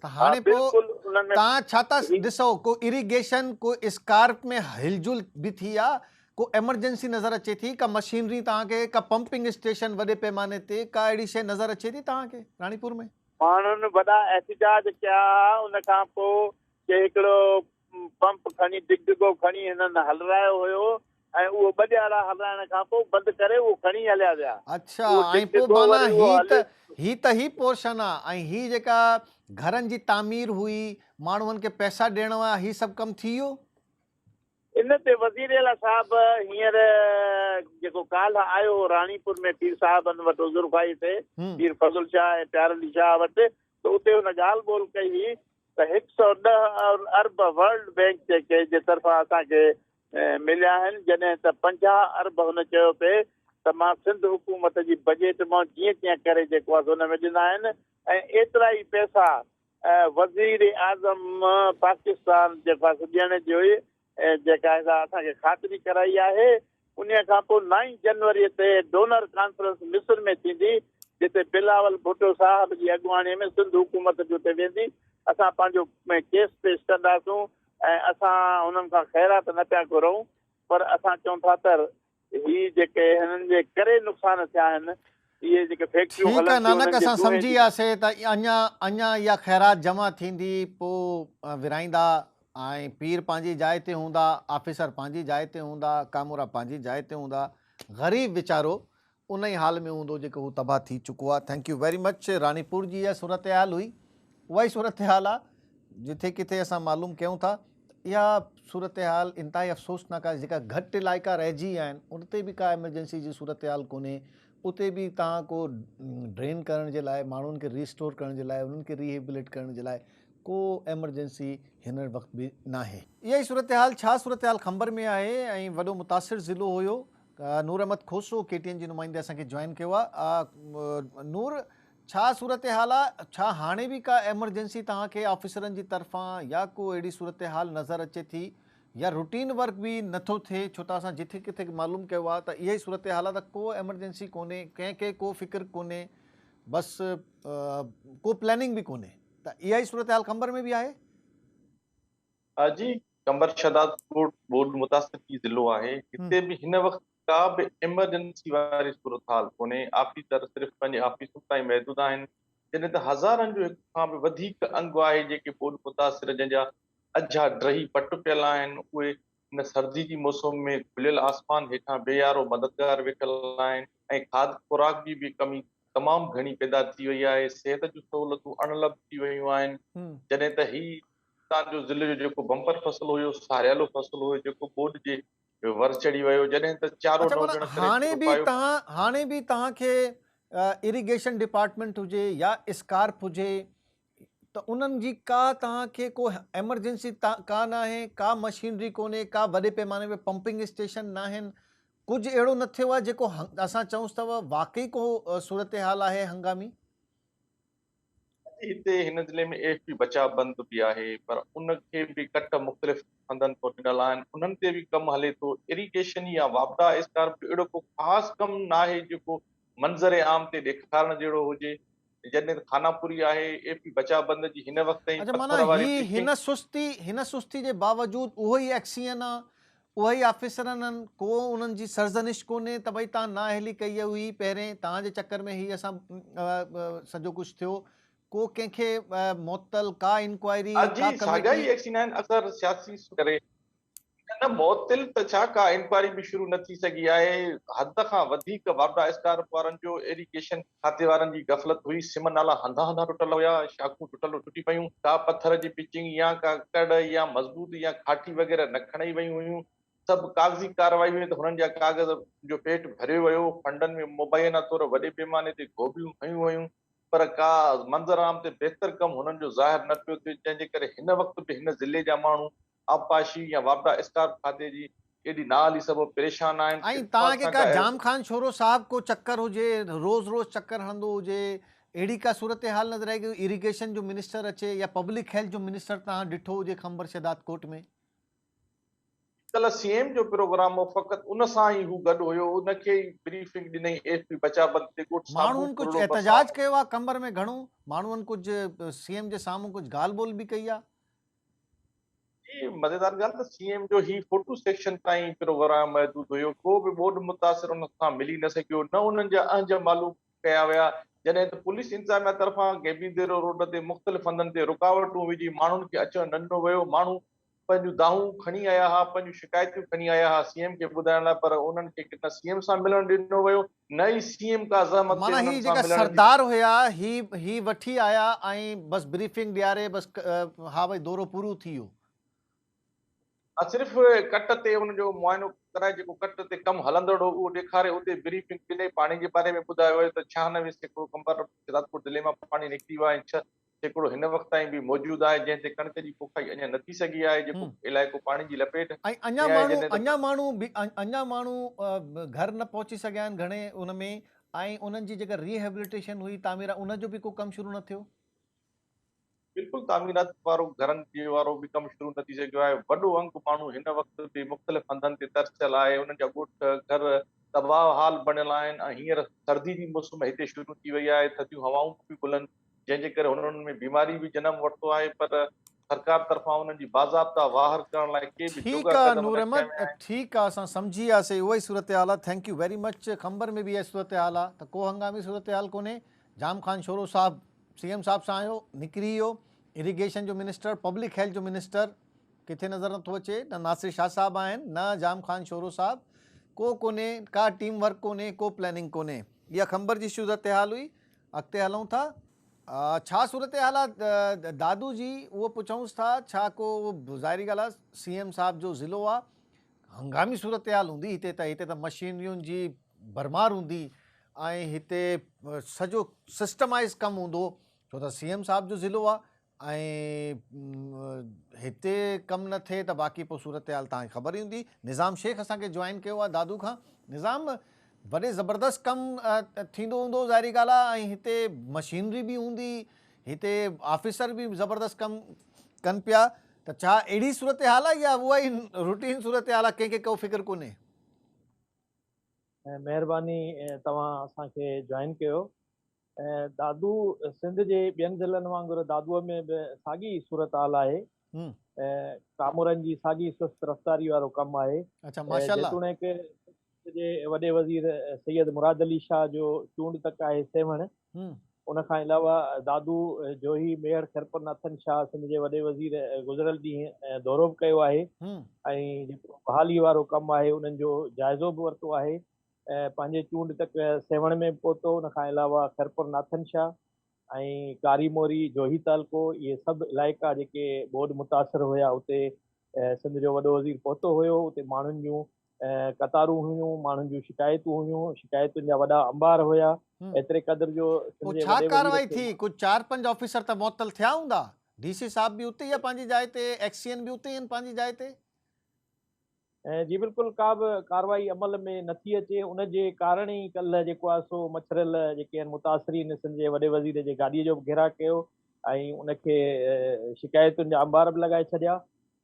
त हा हाणे पोइ बिल्कुलु उन्हनि में तव्हां छा था ॾिसो, को इरिगेशन, को स्कार्प में हिलजुल बि थी आहे, को एमरजेंसी नज़र अचे थी, का मशीनरी तव्हांखे, का पंपिंग स्टेशन वॾे पैमाने ते, का अहिड़ी शइ नज़र अचे थी तव्हांखे राणीपुर में? माण्हुनि वॾा एहतिजाज कया, उन खां पोइ के हिकिड़ो पंप खणी डिगडगो खणी हिननि हलरायो हुयो ऐं उहो ॿ हलाइण खां पोइ बंदि करे उहो खणी हलिया विया। अच्छा, उहो ऐं पोइ डिगडगो माना वरी उहो ही पोर्शन आहे, ऐं ही जेका घरनि जी तामीर हुई, माण्हुनि खे पैसा ॾियण हुआ, ही सभु कमु थी वियो? इन ते वज़ीर आला साहब हींअर जेको काल्ह आयो राणीपुर में पीर साहिबनि वटि उज़ुरखाई ते, पीर फज़ल शाह ऐं प्यारली शाह वटि, त उते हुन ॻाल्हि ॿोल कई त 110 अरब वर्ल्ड बैंक जे तरफ़ां असांखे मिलिया आहिनि, जॾहिं त 50 अरब हुन चयो पिए त मां सिंध हुकूमत जी बजट मां जीअं तीअं करे जेको आहे हुन में ॾिना आहिनि। ऐं एतिरा ई पैसा वज़ीर आज़म पाकिस्तान जेको आहे ॾियण जो जेका असांखे ख़ातिरी कराई आहे। उन खां पोइ 9 जनवरी ते डोनर कॉन्फ्रेंस मिस्र में थींदी, जिते बिलावल भुट्टो साहब जी अॻुवाणीअ में सिंध हुकूमत जो उते वेंदी। असां पंहिंजो केस पेश कंदासूं ऐं असां हुननि खां ख़ैरात न पिया घुरूं, पर असां चऊं था त ही जेके हिननि जे करे नुक़सान थिया आहिनि, इहे जेके फैक्ट्रियूं ठीकु आहे नानक, असां सम्झी वियासीं त अञा इहा ख़ैरात जमा थींदी, पोइ विराईंदा, ऐं पीर पंहिंजी जाइ ते हूंदा, ऑफिसर पंहिंजी जाइ ते हूंदा, कामोरा पंहिंजी जाइ ते हूंदा, ग़रीब वीचारो उन ई हाल में हूंदो जेको हू तबाह थी चुको आहे। Thank you very much. Ranipur जी इहा सूरत हाल हुई, उहा ई सूरत हाल आहे जिथे किथे असां मालूम कयूं था। इहा सूरत हाल इंतिहाई अफ़सोसनाक आहे। जेका घटि इलाइक़ा रहिजी विया आहिनि उन ते बि का एमरजेंसी जी सूरत हाल कोन्हे, उते बि तव्हां को ड्रेन करण जे लाइ, माण्हुनि खे रिस्टोर करण जे लाइ, उन्हनि खे रिहेबिलिट करण जे लाइ को एमरजेंसी हिन वक़्तु बि न आहे। इहा ई सूरत हाल, छा सूरत हाल खंबर में आहे, ऐं वॾो मुतासिर ज़िलो हुयो। नूर अहमद खोसो KTN जी नुमाइंदे असांखे जॉइन कयो आहे। नूर, छा सूरत हाल आहे? छा हाणे बि का एमरजेंसी तव्हांखे ऑफिसरनि जी तरफ़ां या को अहिड़ी सूरत हाल नज़र अचे थी, या रूटीन वर्क बि नथो थिए? छो त असां जिथे किथे मालूम कयो आहे त इहा ई सूरत हाल आहे, त को एमरजेंसी कोन्हे, कंहिंखे को फ़िक्र कोन्हे, बसि को प्लानिंग बि कोन्हे। त इहा ई सूरत हाल खंबर में बि आहे? जी, कंबर शहदादकोट बोर्ड मुतासिर ज़िलो आहे। हिते बि हिन वक़्तु का बि एमरजेंसी वारी सूरत हाल कोन्हे। ऑफिसर सिर्फ़ु पंहिंजे ऑफिसुनि ताईं महदूद आहिनि, जॾहिं त हज़ारनि जो हिक खां बि वधीक अंग आहे जेके बोर्ड मुतासिर जंहिंजा अझा ड्रही पट पियल आहिनि, उहे हिन सर्दी जी मौसम में खुलियल आसमान हेठां बेयारो मददगार वेठल आहिनि। ऐं खाद खुराक जी बि कमी तमामु घणी पैदा थी वई आहे। सिहत जूं सहूलियतूं अणलभ थी वयूं आहिनि, जॾहिं त ही जो ज़िले जो जेको बम्पर फसल हुयो, सारियालो फसल हुयो, जेको बोर्ड जे वर चढ़ी वियो, जॾहिं त चारो नौजण हाणे बि तव्हांखे इरिगेशन डिपार्टमेंट हुजे या स्कार्प हुजे, त उन्हनि जी का तव्हांखे को एमरजेंसी कान आहे, का मशीनरी कोन्हे, का वॾे पैमाने में पंपिंग स्टेशन न आहिनि, कुझु अहिड़ो न थियो आहे जेको असां चऊंसि था वाकई को सूरत हाल आहे हंगामी? हिते हिन ज़िले में AFP बचाव बंद भी आहे, पर उनखे बि कट मुख़्तलिफ़ हंधनि तो ॾिनल आहिनि, उन्हनि ते बि कमु हले थो। इरिगेशन या वापदा स्कार्प अहिड़ो को ख़ासि कमु न आहे जेको मंज़र आम ते ॾेखारण जहिड़ो हुजे। जॾहिं त खानापुरी आहे, AFP बचाव बंद जी हिन वक़्त ताईं पत्थर वारी हिन सुस्ती जे बावजूदि उहो ई एक्सियन आहे, उहा ई ऑफिसरनि आहिनि, को उन्हनि जी सर्जनिश कोन्हे त भई तव्हां नाअहली कई हुई पहिरें, तव्हांजे चक्कर में ही असां सॼो कुझु थियो, को कंहिंखे मुअत्तल, का इंक्वायरी, का साॻिया ई एक्शन आहिनि अक्सर सियासी करे। न मुअत्तल त छा, का इंक्वायरी बि शुरू न थी सघी आहे। हद खां वधीक वापदा स्कार्प वारनि जो, इरिगेशन खाते वारनि जी गफ़लत हुई। सिम नाला हंधा टुटल हुया, शाखूं टुटी पयूं, का पत्थर जी पिचिंग या का कड़ या मज़बूत या खाटी वग़ैरह न खणाई वयूं हुयूं। सभु कागज़ी कार्रवाई में त हुननि जा कागज़ जो पेट भरियो वियो। फंडनि में मुबैना तौर वॾे पैमाने ते गोभियूं हयूं वयूं, पर का मंज़र आम ते बहितर कमु हुननि जो ज़ाहिर न पियो थिए, जंहिंजे करे हिन वक़्तु बि हिन ज़िले जा माण्हू आबपाशी या वापदा स्कार्प खाते जी एॾी नाल ई सभु परेशान आहिनि। ऐं तव्हांखे का जाम ख़ान छोरो साहब को चक्कर हुजे, रोज़ चक्कर हलंदो हुजे, अहिड़ी का सूरत हाल नज़र आहे कि इरिगेशन जो मिनिस्टर अचे या पब्लिक हेल्थ जो मिनिस्टर तव्हां ॾिठो हुजे खंबर शहदाद कोट में? कल सीएम जो प्रोग्राम हो, फ़क़ति उन सां ई हू गॾु हुयो, उनखे ई ब्रीफिंग ॾिनई एसपी बचावत ते कोट साम्हूं माण्हुनि कुझु करोड़ो एहतजाज कयो आहे खंबर में घणो, माण्हुनि कुझु सीएम जे साम्हूं कुझु ॻाल्हि ॿोल बि कई आहे? जी मज़ेदार ॻाल्हि त सीएम जो ही फोटो सेक्शन ताईं प्रोग्राम महदूद हुयो, को बि बोर्ड मुतासिर उन सां मिली न सघियो, न उन्हनि जा अंज मालूम कया विया, जॾहिं त पुलिस इंतज़ामिया तरफ़ां गेबीदेरो रोड ते मुख़्तलिफ़ हंधनि ते रुकावटूं विझी माण्हुनि खे अचणु न ॾिनो वियो। माण्हू पंहिंजूं दाहूं खणी आया हुआ, पंहिंजूं शिकायतूं खणी आया हुआ सीएम खे ॿुधाइण लाइ, पर उन्हनि खे न सीएम सां मिलणु ॾिनो वियो, न ई सीएम का ज़हमत माना उन्हनि ही सां जेका मिलण जी। सरदार हुया ही वठी आया ऐं बस ब्रीफिंग ॾियारे बस हा भाई दौरो पूरो थी वियो। सिर्फ़ु कट ते उनजो मुआइनो कराए, जेको कट ते कमु हलंदड़ हो उहो ॾेखारे, उते ब्रीफिंग ॾिने। पाणी जे बारे में ॿुधायो वियो त 96% खंबर शहदादपुर ज़िले मां पाणी निकिरी वियो आहे ऐं 6% हिन वक़्त ताईं बि मौजूदु आहे, जंहिं ते कणिक जी पोखाई अञा न थी सघी आहे, जेको इलाइक़ो पाणी जी लपेट ऐं में आहे। अञा माण्हू घर न पहुची सघिया आहिनि घणे उन में, ऐं उन्हनि जी जेका रिहेबिलिटेशन हुई तामीर, उनजो बि को कमु शुरू न थियो? बिल्कुलु तामीरात वारो घरनि जे वारो बि कमु शुरू न थी सघियो आहे। वॾो अंक माण्हू हिन वक़्त बि मुख़्तलिफ़ हंधनि ते तरसियल आहे, उन्हनि जा ॻोठ घर तबाह हाल बणियल आहिनि ऐं हींअर सर्दी जी मौसम हिते शुरू थी वई आहे, थधियूं हवाऊं बि खुलनि, जंहिंजे करे हुननि में बीमारी बि जनम वरितो आहे, पर सरकार तरफ़ां उन्हनि जी बाज़ाब्ता वाहर करण लाइ के बि ठीकु जोगा आहे क़दम नूर न खयां अहमद, विया आहिनि। ठीकु आहे, असां सम्झी वियासीं, उहा ई सूरत हाल आहे। Thank you very much. खंबर में बि इहा सूरत हाल आहे त को हंगामी सूरत हाल कोन्हे। जाम ख़ान छोरो साहब सीएम साहब सां आयो, निकिरी वियो। इरिगेशन जो मिनिस्टर, पब्लिक हेल्थ जो मिनिस्टर किथे नज़र नथो अचे, न नासिर शाह साहब आहिनि, न जाम ख़ान छोरो साहब, को कोन्हे, का टीम वर्क कोन्हे, को प्लैनिंग कोन्हे। इहा खंबर जी सूरत हाल हुई। अॻिते हलूं था। छा सूरत हाल आहे दादू जी, उहो पुछूंसि था। छा को ज़ाहिरी ॻाल्हि आहे, सीएम साहब जो ज़िलो आहे, हंगामी सूरत हाल हूंदी हिते त मशीनरियुनि जी भरमार हूंदी ऐं हिते सॼो सिस्टमाइज़ कमु हूंदो, छो त सीएम साहब जो ज़िलो आहे ऐं हिते कमु न थिए त बाक़ी पोइ सूरत हाल तव्हांखे ख़बर ई हूंदी। निज़ाम शेख असांखे जॉइन कयो आहे दादू खां। निज़ाम, वॾे ज़बरदस्त कमु थींदो हूंदो ज़ाहिरी ॻाल्हि आहे, ऐं हिते मशीनरी बि हूंदी, हिते ऑफिसर बि ज़बरदस्त कमु कनि पिया, त छा अहिड़ी सूरत हाल आहे या उहा ई रूटीन सूरत हाल आहे, कंहिंखे को फ़िक्र कोन्हे? महिरबानी तव्हां असांखे जॉइन कयो। दादू सिंध जे ॿियनि ज़िलनि वांगुरु दादूअ में बि साॻी सूरत हाल आहे। कामरनि जी साॻी सुस्त रफ़्तारी वारो कमु आहे। अच्छा, माशाल्लाह। जेतोणीकि जे वॾे वज़ीर सैयद मुराद अली शाह जो चूंड तक आहे 7। उन खां अलावा दादू जो ई मेयर खिरपरनाथन शाह सिंध जे वॾे वज़ीर गुज़िरियल ॾींहुं दौरो बि कयो आहे ऐं जेको बहाली वारो कमु आहे उन्हनि जो जाइज़ो बि वरितो आहे। पंहिंजे चूंड तक 7 में पहुतो। उन खां अलावा खिरपरनाथन शाह ऐं कारी मोरी जोही तालको, इहे सभु इलाइक़ा जेके बोर्ड मुतासिर हुया, उते सिंध जो वॾो वज़ीर पहुतो हुयो। उते माण्हुनि जूं कतारूं हुयूं, माण्हुनि जूं शिकायतूं हुयूं, शिकायतुनि जा वॾा अंबार हुया। एतिरे क़दुरु जो छा कार्रवाई थी? कुझु 4-5 ऑफिसर त मुअत्तल थिया हूंदा? डीसी साहब बि उते ई आहे पंहिंजी जाइ ते, एक्सीएन बि उते ई आहिनि पंहिंजी जाइ ते? जी बिल्कुलु, का बि कार्रवाई अमल में नथी अचे। उनजे कारण ई कल्ह जेको आहे सो मछरियल जेके आहिनि मुतासिरीन सिंध जे वॾे वज़ीर जे गाॾीअ जो बि घेरा कयो ऐं उनखे शिकायतुनि जा अंबार बि लॻाए छॾिया।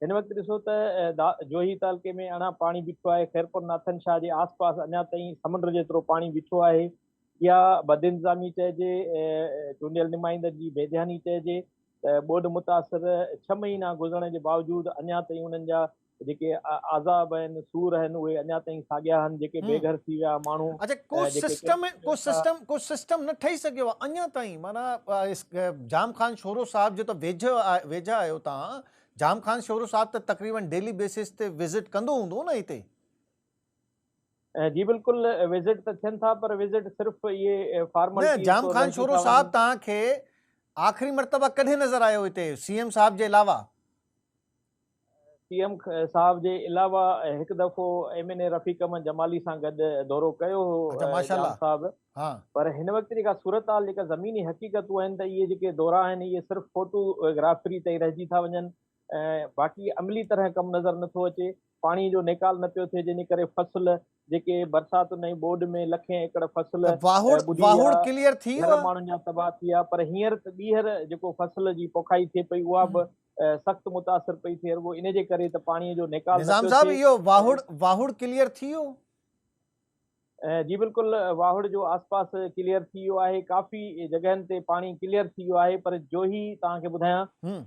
हिन वक़्तु ॾिसो त जोही तालके में अञा पाणी बीठो आहे। खैरपुरनाथन शाह जे आसपास अञा ताईं समुंड जेतिरो पाणी बीठो आहे। या बदइंतज़ामी चइजे, चूंडियल नुमाइंदनि जी बेध्यानी चइजे त बोर्ड मुतासिर 6 महीना गुज़रण जे बावजूदु अञा ताईं उन्हनि जा जेके आज़ाब आहिनि, सूर आहिनि, उहे अञा ताईं साॻिया आहिनि। जेके बेघर थी विया माण्हू, अच्छा, को सिस्टम न ठही सघियो आहे अञा ताईं? माना जाम ख़ान छोरो साहब जो त वेझा आहियो तव्हां, जाम ख़ान छोरो साहब त तक़रीबन डेली बेसिस ते विज़िट कंदो हूंदो न हिते? जी बिल्कुलु, विज़िट त थियनि था, पर विज़िट सिर्फ़ु इहे फॉर्मेलिटी। जाम ख़ान छोरो साहब तव्हांखे आख़िरी मर्तबा कॾहिं नज़र आयो हिते सीएम साहब जे अलावा? सीएम साहब जे अलावा हिकु दफ़ो MNA रफ़ीक अहमद जमाली सां गॾु दौरो कयो हो जाम साहब। पर हिन वक़्तु जेका सूरत हाल, जेका ज़मीनी हक़ीक़तूं आहिनि, त इहे जेके दौरा आहिनि इहे सिर्फ़ु फोटोग्राफरी ताईं रहिजी था वञनि। बाक़ी अमली तरह कमु नज़र नथो अचे, पाणी जो निकाल न पियो थिए, जंहिंजे करे फसल जेके बरसातुनि ऐं ॿोॾि में लखे एकड़ फसल ॿुॾी वाहुड़ आहे, क्लियर थी वियो घर आहे? माण्हुनि जा तबाह थी विया। पर हींअर त ॿीहर जेको फसल जी पोखाई थिए पई उहा बि सख़्तु मुतासिर पई थिए, रुॻो इन जे करे त पाणीअ जो निकाल न निज़ाम पियो साहब थिए। इहो वाहुड़ क्लियर थी वियो? जी बिल्कुलु, वाहुड़ जो आसपास क्लियर थी वियो आहे, काफ़ी जॻहियुनि ते पाणी क्लियर थी वियो आहे। पर जोही तव्हांखे ॿुधायां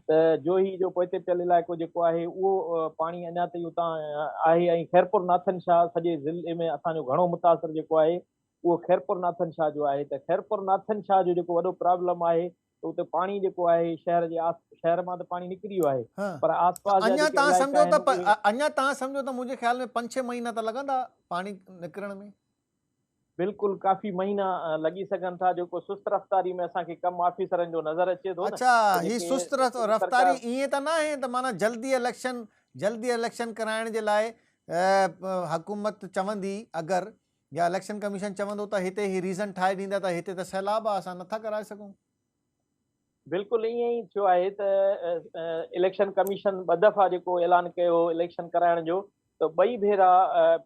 त जोही जो पोइते पियल इलाइक़ो जेको आहे उहो पाणी अञा ताईं उतां आहे। ऐं ख़ैरपुर नाथन शाह सॼे ज़िले में असांजो घणो मुतासिर जेको आहे उहो ख़ैरपुर नाथन शाह जो आहे। त ख़ैरपुर नाथन शाह जो जेको वॾो प्रॉब्लम आहे त उते पाणी जेको आहे शहर मां त पाणी निकिरी वियो आहे, पर आसपास जा जेके इलाइक़ा आहिनि उहे अञा तव्हां सम्झो त मुंहिंजे ख़्याल में 5-6 महीना त लॻंदा पाणी निकिरण में। बिल्कुलु काफ़ी महीना लॻी सघनि था, जेको सुस्त रफ़्तारी में असांखे कम ऑफिसरनि जो नज़र अचे थो। अच्छा, ही सुस्त रफ़्तारी ईअं त न आहे त माना जल्दी इलेक्शन कराइण जे लाइ हुकूमत चवंदी अगरि या इलेक्शन कमीशन चवंदो त हिते ही रीज़न ठाहे ॾींदा त हिते त सैलाब आहे, असां नथा कराए सघूं? बिल्कुलु ईअं ई थियो आहे त इलेक्शन कमीशन 2 दफ़ा जेको ऐलान कयो इलेक्शन कराइण जो, त 2 भेरा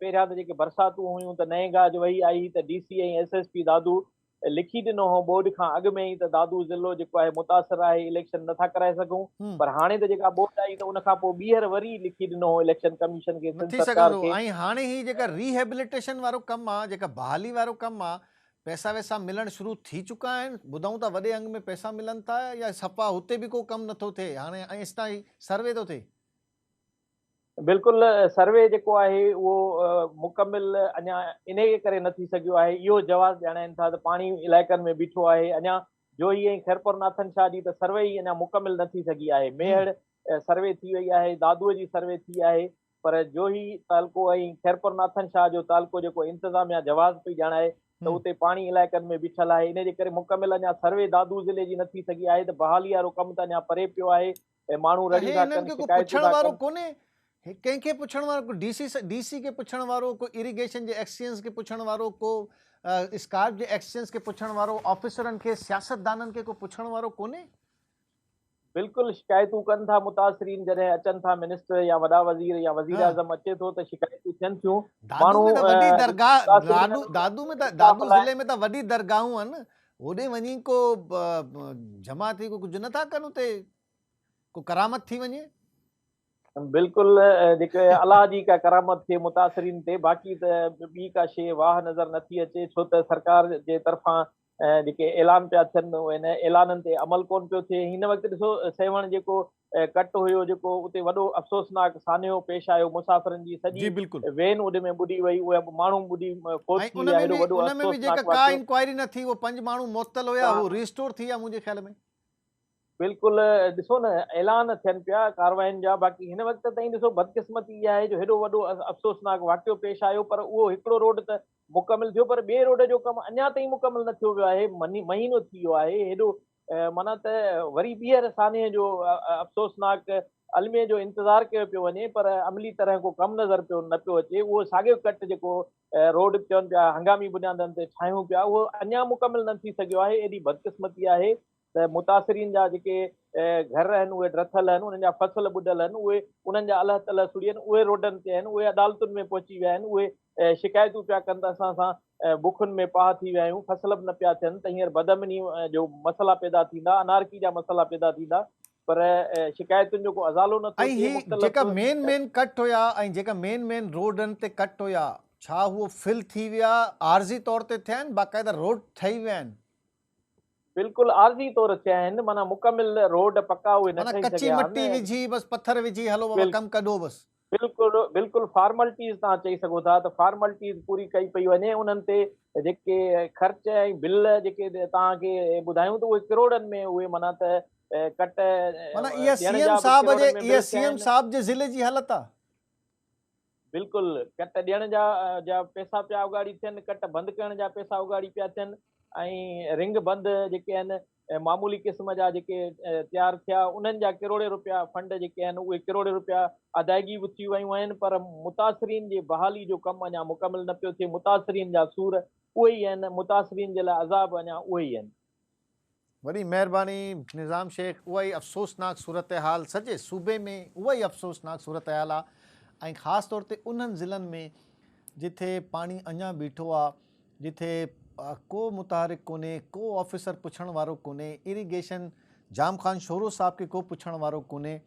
पहिरियां त जेके बरसातूं हुयूं त नए गाज वही आई त DC ऐं SSP दादू लिखी ॾिनो हो बोर्ड खां अॻु में ई त दादू ज़िलो जेको आहे मुतासिर आहे, इलेक्शन नथा कराए सघूं। पर हाणे त जेका बोर्ड आई त उन खां पोइ ॿीहर वरी लिखी ॾिनो हो इलेक्शन कमीशन खे, थी सघंदो। ऐं हाणे ही जेका रिहेबिलिटेशन वारो कमु आहे, जेका बहाली वारो कमु आहे, पैसा वैसा मिलण शुरू थी चुका आहिनि? ॿुधूं था वॾे अंग में पैसा मिलनि था या सफ़ा हुते बि को कमु नथो थिए हाणे? ऐं इस्तां सर्वे थो थिए? बिल्कुलु, सर्वे जेको आहे उहो मुकमिल अञा इन करे न थी सघियो आहे। इहो जवाबु ॼाणाइनि था त पाणी इलाइक़नि में बीठो आहे। अञा जोही ऐं ख़ैरपुर नाथन शाह जी त सर्वे ई अञा मुकमिल न थी सघी आहे। मेहड़ सर्वे थी वई आहे, दादूअ जी सर्वे थी आहे, पर जोही तालको ऐं ख़ैरपुर नाथन शाह जो तालको जेको इंतिज़ामिया जवाज़ पई ॼाणाए त उते पाणी इलाइक़नि में बीठल आहे। इन जे करे मुकमिल अञा सर्वे दादू ज़िले जी न थी सघी आहे, त बहाली वारो कमु त अञा परे पियो आहे ऐं माण्हू रड़ी था कनि, शिकायतूं था कनि। कोन्हे कंहिंखे पुछण वारो, को DC के पुछण वारो, को इरिगेशन जे एक्सचेंज के पुछण वारो, को स्कार्प जे एक्सचेंज के पुछण वारो, ऑफिसरनि खे, सियासतदाननि खे को पुछण वारो कोन्हे? बिल्कुलु शिकायतूं कनि था मुतासिरीन, जॾहिं अचनि था मिनिस्टर या वॾा वज़ीर या वज़ीर आज़म अचे थो त शिकायतूं थियनि थियूं। दादू ज़िले में त वॾी दरगाहूं आहिनि, होॾे वञी को जमा थी कुझु नथा कनि, उते को करामत थी वञे? बिल्कुलु, जेके अलाह जी का करामत थिए मुतासिरीन ते, बाक़ी त ॿी का शइ वाह नज़र नथी अचे। छो त सरकार जे तरफ़ां जेके ऐलान पिया थियनि उन ऐलाननि ते अमल कोन पियो थिए। हिन वक़्तु ॾिसो सेवण जेको कट हुयो, जेको उते वॾो अफ़सोसनाक सान्यो पेश आयो, मुसाफ़िरनि जी सॼी वेन उन में ॿुॾी वई, उहे माण्हू ॿुॾी फोत थी विया। हेॾो वॾो अफ़सोसनाक का इंक्वायरी न थी, वो 5 माण्हू मुअत्तल हुया, वो रिस्टोर थी विया मुंहिंजे ख़्याल में। बिल्कुलु, ॾिसो न ऐलान थियनि पिया कार्रवाइनि जा, बाक़ी हिन वक़्त ताईं ॾिसो बदकिस्मती इहा आहे जो हेॾो वॾो अफ़सोसनाक वाक़ियो पेश आयो, पर उहो हिकिड़ो रोड त मुकमिल थियो, पर ॿिए रोड जो कमु अञा ताईं मुकमिल न थियो वियो आहे। महीनो थी वियो आहे। हेॾो माना त वरी ॿीहर सान्हे जो अफ़सोसनाक अलमे जो इंतज़ारु कयो पियो वञे, पर अमली तरह को कमु नज़र न पियो अचे। उहो साॻियो कट जेको रोड चवनि पिया हंगामी बुनियादनि ते ठाहियूं पिया, उहो अञा मुकमिल न थी सघियो आहे। एॾी बदकिस्मती आहे त मुतासिरीन जा जेके घर आहिनि उहे ड्रथल आहिनि, उन्हनि जा फसल ॿुॾल आहिनि, उहे उन्हनि जा अलाह तला सुड़ी आहिनि, उहे रोडनि ते आहिनि, उहे अदालतुनि में पहुची विया आहिनि, उहे शिकायतूं पिया कनि त असां सां बुखुनि में पाह थी विया आहियूं, फसल बि न पिया थियनि, त हींअर बदमनी जो मसइला पैदा थींदा, अनारकी जा मसइला पैदा थींदा, पर शिकायतुनि जो को अज़ालो नथो थिए। जेका मेन कट हुया ऐं जेका मेन रोडनि ते कट हुया, छा उहो फिल थी विया, आर्ज़ी तौर ते थिया आहिनि, बाक़ाइदा रोड ठही विया आहिनि? बिल्कुल आर्जी तौर थिया आहिनि, माना मुकमिल रोड पक्का उहे न ठही सघिया आहिनि। कच्ची मट्टी विझी बस पत्थर विझी हलो बाबा कम कढो बस। बिल्कुलु फॉर्मेलिटीज़ तव्हां चई सघो था त फॉर्मेलिटीज़ पूरी कई पई वञे। उन्हनि ते जेके ख़र्च ऐं बिल जेके तव्हांखे ॿुधायूं त उहे किरोड़नि में उहे माना त कट माना इहा सीएम साहब जे ज़िले जी हालत आहे। बिल्कुलु कट ॾियण जा पैसा पिया उगाड़ी थियनि, कट बंदि करण जा पैसा उगाड़ी पिया थियनि, ऐं रिंग बंदि जेके आहिनि मामूली क़िस्म जा जेके तयारु थिया, उन्हनि जा किरोड़े रुपया फंड जेके आहिनि उहे किरोड़े रुपया अदायगी बि थी वियूं आहिनि, पर मुतासिरीन जे बहाली जो कमु अञा मुकमिल न पियो थिए। मुतासिरीन जा सूर उहे ई आहिनि, मुतासिरीन जे लाइ अज़ाब अञा उहे ई आहिनि। वॾी महिरबानी निज़ाम शेख। उहा ई अफ़सोसनाक सूरत हाल सॼे सूबे में, उहा ई अफ़सोसनाक सूरत हाल आहे ऐं ख़ासि तौर ते उन्हनि ज़िलनि में जिथे पाणी अञा बीठो आहे, जिथे को मुतहरिक कोन्हे, को ऑफिसर पुछण वारो कोन्हे, इरीगेशन जाम ख़ान शोरो साहब खे को पुछण वारो कोन्हे,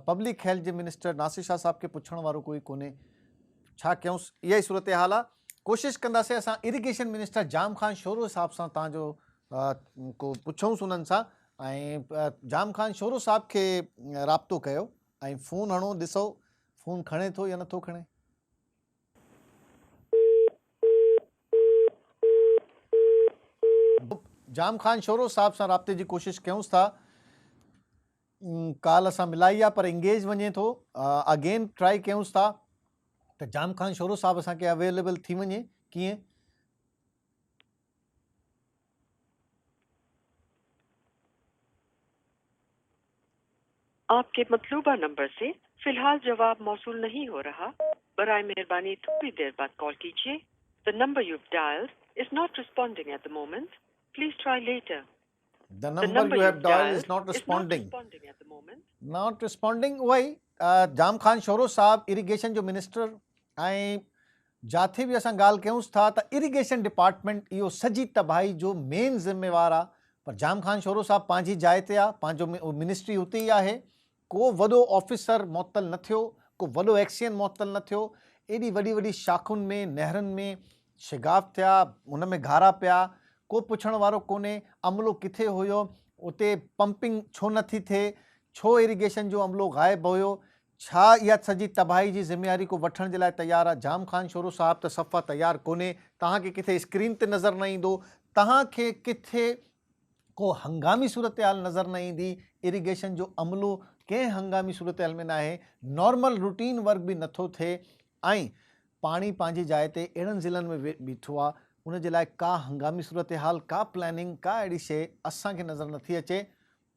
पब्लिक हेल्थ जे मिनिस्टर नासिर शाह साहब खे पुछण वारो कोई कोन्हे। छा कयूंसि, इहा ई सूरत हाल आहे। कोशिशि कंदासीं असां इरीगेशन मिनिस्टर जाम ख़ान शोरो साहब सां तव्हांजो को पुछूंसि उन्हनि सां ऐं जाम ख़ान शोरो साहब खे राब्तो कयो ऐं फ़ोन हणो, ॾिसो फ़ोन खणे थो या नथो खणे। जाम ख़ान शोरो साहब सां राब्ते जी कोशिशि कयूंसि था। कॉल असां मिलाई आहे पर इंगेज वञे थो। अगेन ट्राई कयूंसि था त जाम ख़ान शोरो साहब असांखे अवेलेबल थी वञे। कीअं आपके मतलूबा नंबर से फिलहाल जवाब मौसूल नहीं हो रहा। बराए मेहरबानी थोड़ी देर बाद कॉल कीजिए। The number you've dialed is not responding at the moment. Please try later. The number you have dialed is not responding at the moment. Not responding। वही जाम ख़ान शोरो साहब इरीगेशन जो मिनिस्टर ऐं जाथे बि असां ॻाल्हि कयूंसि था त इरीगेशन डिपार्टमेंट इहो सॼी तबाही जो मेन ज़िम्मेवार आहे। पर जाम ख़ान शोरो साहब पंहिंजी जाइ ते आहे, पंहिंजो मिनिस्ट्री उते ई आहे। को वॾो ऑफिसर मुअतल न थियो, को वॾो एक्सियन मुअतल न थियो। एॾी वॾी वॾी शाखुनि में, नहरुनि में शिगाफ थिया, हुन में घारा पिया, को पुछण वारो कोन्हे। अमलो किथे हुयो, उते पंपिंग छो नथी थिए, छो इरीगेशन जो अमलो ग़ाइबु हुयो, छा इहा सॼी तबाही जी ज़िम्मेवारी को वठण जे लाइ तयारु आहे। जाम ख़ान शोरो साहब त सफ़ा तयारु कोन्हे। तव्हांखे किथे स्क्रीन ते नज़र न ईंदो, तव्हांखे किथे को हंगामी सूरत हाल नज़र न ईंदी। इरीगेशन जो अमलो कंहिं हंगामी सूरत हाल में न आहे, नॉर्मल रूटीन वर्क बि नथो थिए ऐं पाणी पंहिंजी जाइ ते अहिड़नि ज़िलनि में बीठो आहे। उन जे लाइ का हंगामी सूरत हाल, का प्लानिंग, का अहिड़ी शइ असांखे नज़र नथी अचे।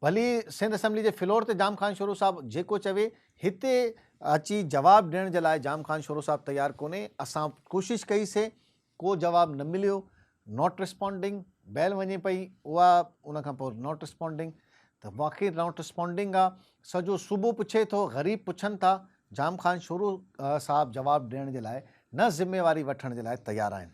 भली सिंध असेंबली जे फ्लोर ते जाम ख़ान शोरो साहब जेको चवे, हिते अची जवाबु ॾियण जे लाइ जाम ख़ान शोरो साहब तयारु कोन्हे। असां कोशिशि कईसीं, को जवाबु न मिलियो। नॉट रिस्पॉन्डिंग बैल वञे पई, उहा उन खां पोइ नॉट रिस्पॉन्डिंग। त वाक़ई नॉट रिस्पॉन्डिंग आहे। सॼो सूबो पुछे थो, ग़रीब पुछनि था। जाम ख़ान शोरो साहब जवाबु ॾियण जे लाइ न ज़िम्मेवारी वठण जे लाइ तयारु आहिनि।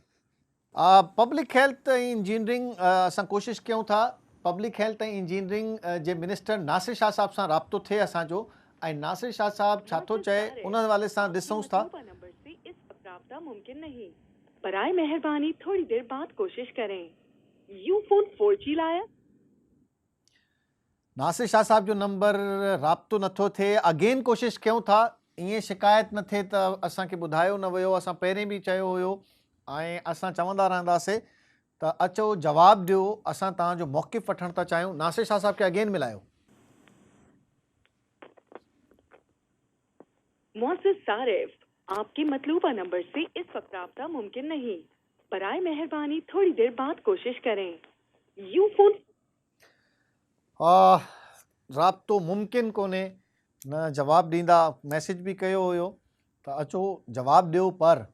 पब्लिक हेल्थ ऐं इंजीनियरिंग असां कोशिशि कयूं था पब्लिक हेल्थ ऐं इंजीनियरिंग जे मिनिस्टर नासिर शाह साहब सां राब्तो थिए असांजो ऐं नासिर शाह साहब छा थो चए उन हवाले सां ॾिसूंसि था। मुमकिन नहीं, बराए मेहरबानी थोड़ी देर बाद कोशिश करें। यू फोन 4G लाया। नासिर शाह साहब जो नंबर राब्तो नथो थिए। अगेन कोशिशि कयूं था, ईअं शिकायत न थिए त असांखे ॿुधायो न वियो। असां पहिरें बि चयो हुयो ऐं असां चवंदा रहंदासीं त अचो जवाबु ॾियो। असां तव्हांजो मौक़िफ़ वठणु था चाहियूं। नासिर शाह साहब खे अगेन मिलायो। मौसम सारिफ, आपके मतलूबा नंबर से इस वक्त राब्ता मुमकिन नहीं, बराए मेहरबानी थोड़ी देर बाद कोशिश करें। यू फोन राब्तो मुमकिन कोन्हे, न जवाबु ॾींदा। मैसेज बि कयो हुयो त अचो जवाबु ॾियो, पर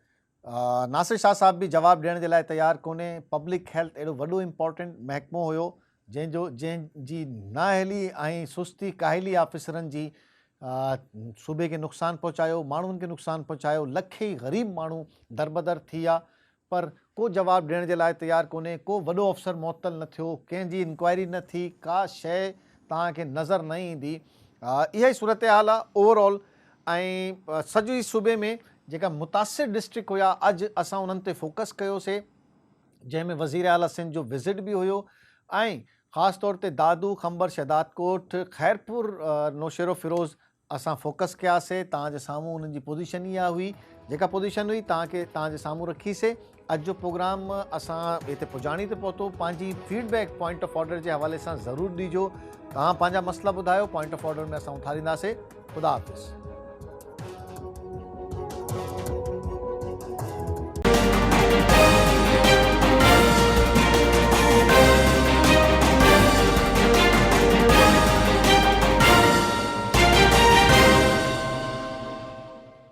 नासिर शाह साहब बि जवाबु ॾियण जे लाइ तयारु कोन्हे। पब्लिक हेल्थ एॾो वॾो इम्पोर्टेंट महकमो हुयो जंहिंजी नाअहली ऐं सुस्ती काहिली ऑफिसरनि जी सूबे खे नुक़सानु पहुचायो, माण्हुनि खे नुक़सानु पहुचायो। लखे ग़रीब माण्हू दरबदर थी विया, पर को जवाबु ॾियण जे लाइ तयारु कोन्हे। को वॾो अफ़सर मुअतल न थियो, कंहिंजी इंक्वायरी न थी, का शइ तव्हांखे नज़र न ईंदी। इहा ई सूरत हाल आहे ओवरऑल। ऐं सॼी सूबे में जेका मुतासिर डिस्ट्रिक्ट हुया, अॼु असां उन्हनि ते फोकस कयोसीं, जंहिंमें वज़ीर आला सिंध जो विज़िट बि हुयो ऐं ख़ासि तौर ते दादू, खंबर, शहदादकोट, खैरपुर, नौशेरो फिरोज़ असां फोकस कयासीं। तव्हांजे साम्हूं उन्हनि जी पोज़ीशन इहा हुई, जेका पोज़ीशन हुई तव्हांजे साम्हूं रखीसीं। अॼु जो प्रोग्राम असां हिते पुॼाणी ते पहुतो। पंहिंजी फीडबैक पॉइंट ऑफ ऑर्डर जे हवाले सां ज़रूरु ॾिजो। तव्हां पंहिंजा मसइला ॿुधायो, पॉइंट ऑफ ऑर्डर में असां उथारींदासीं। ख़ुदा हाफ़िज़।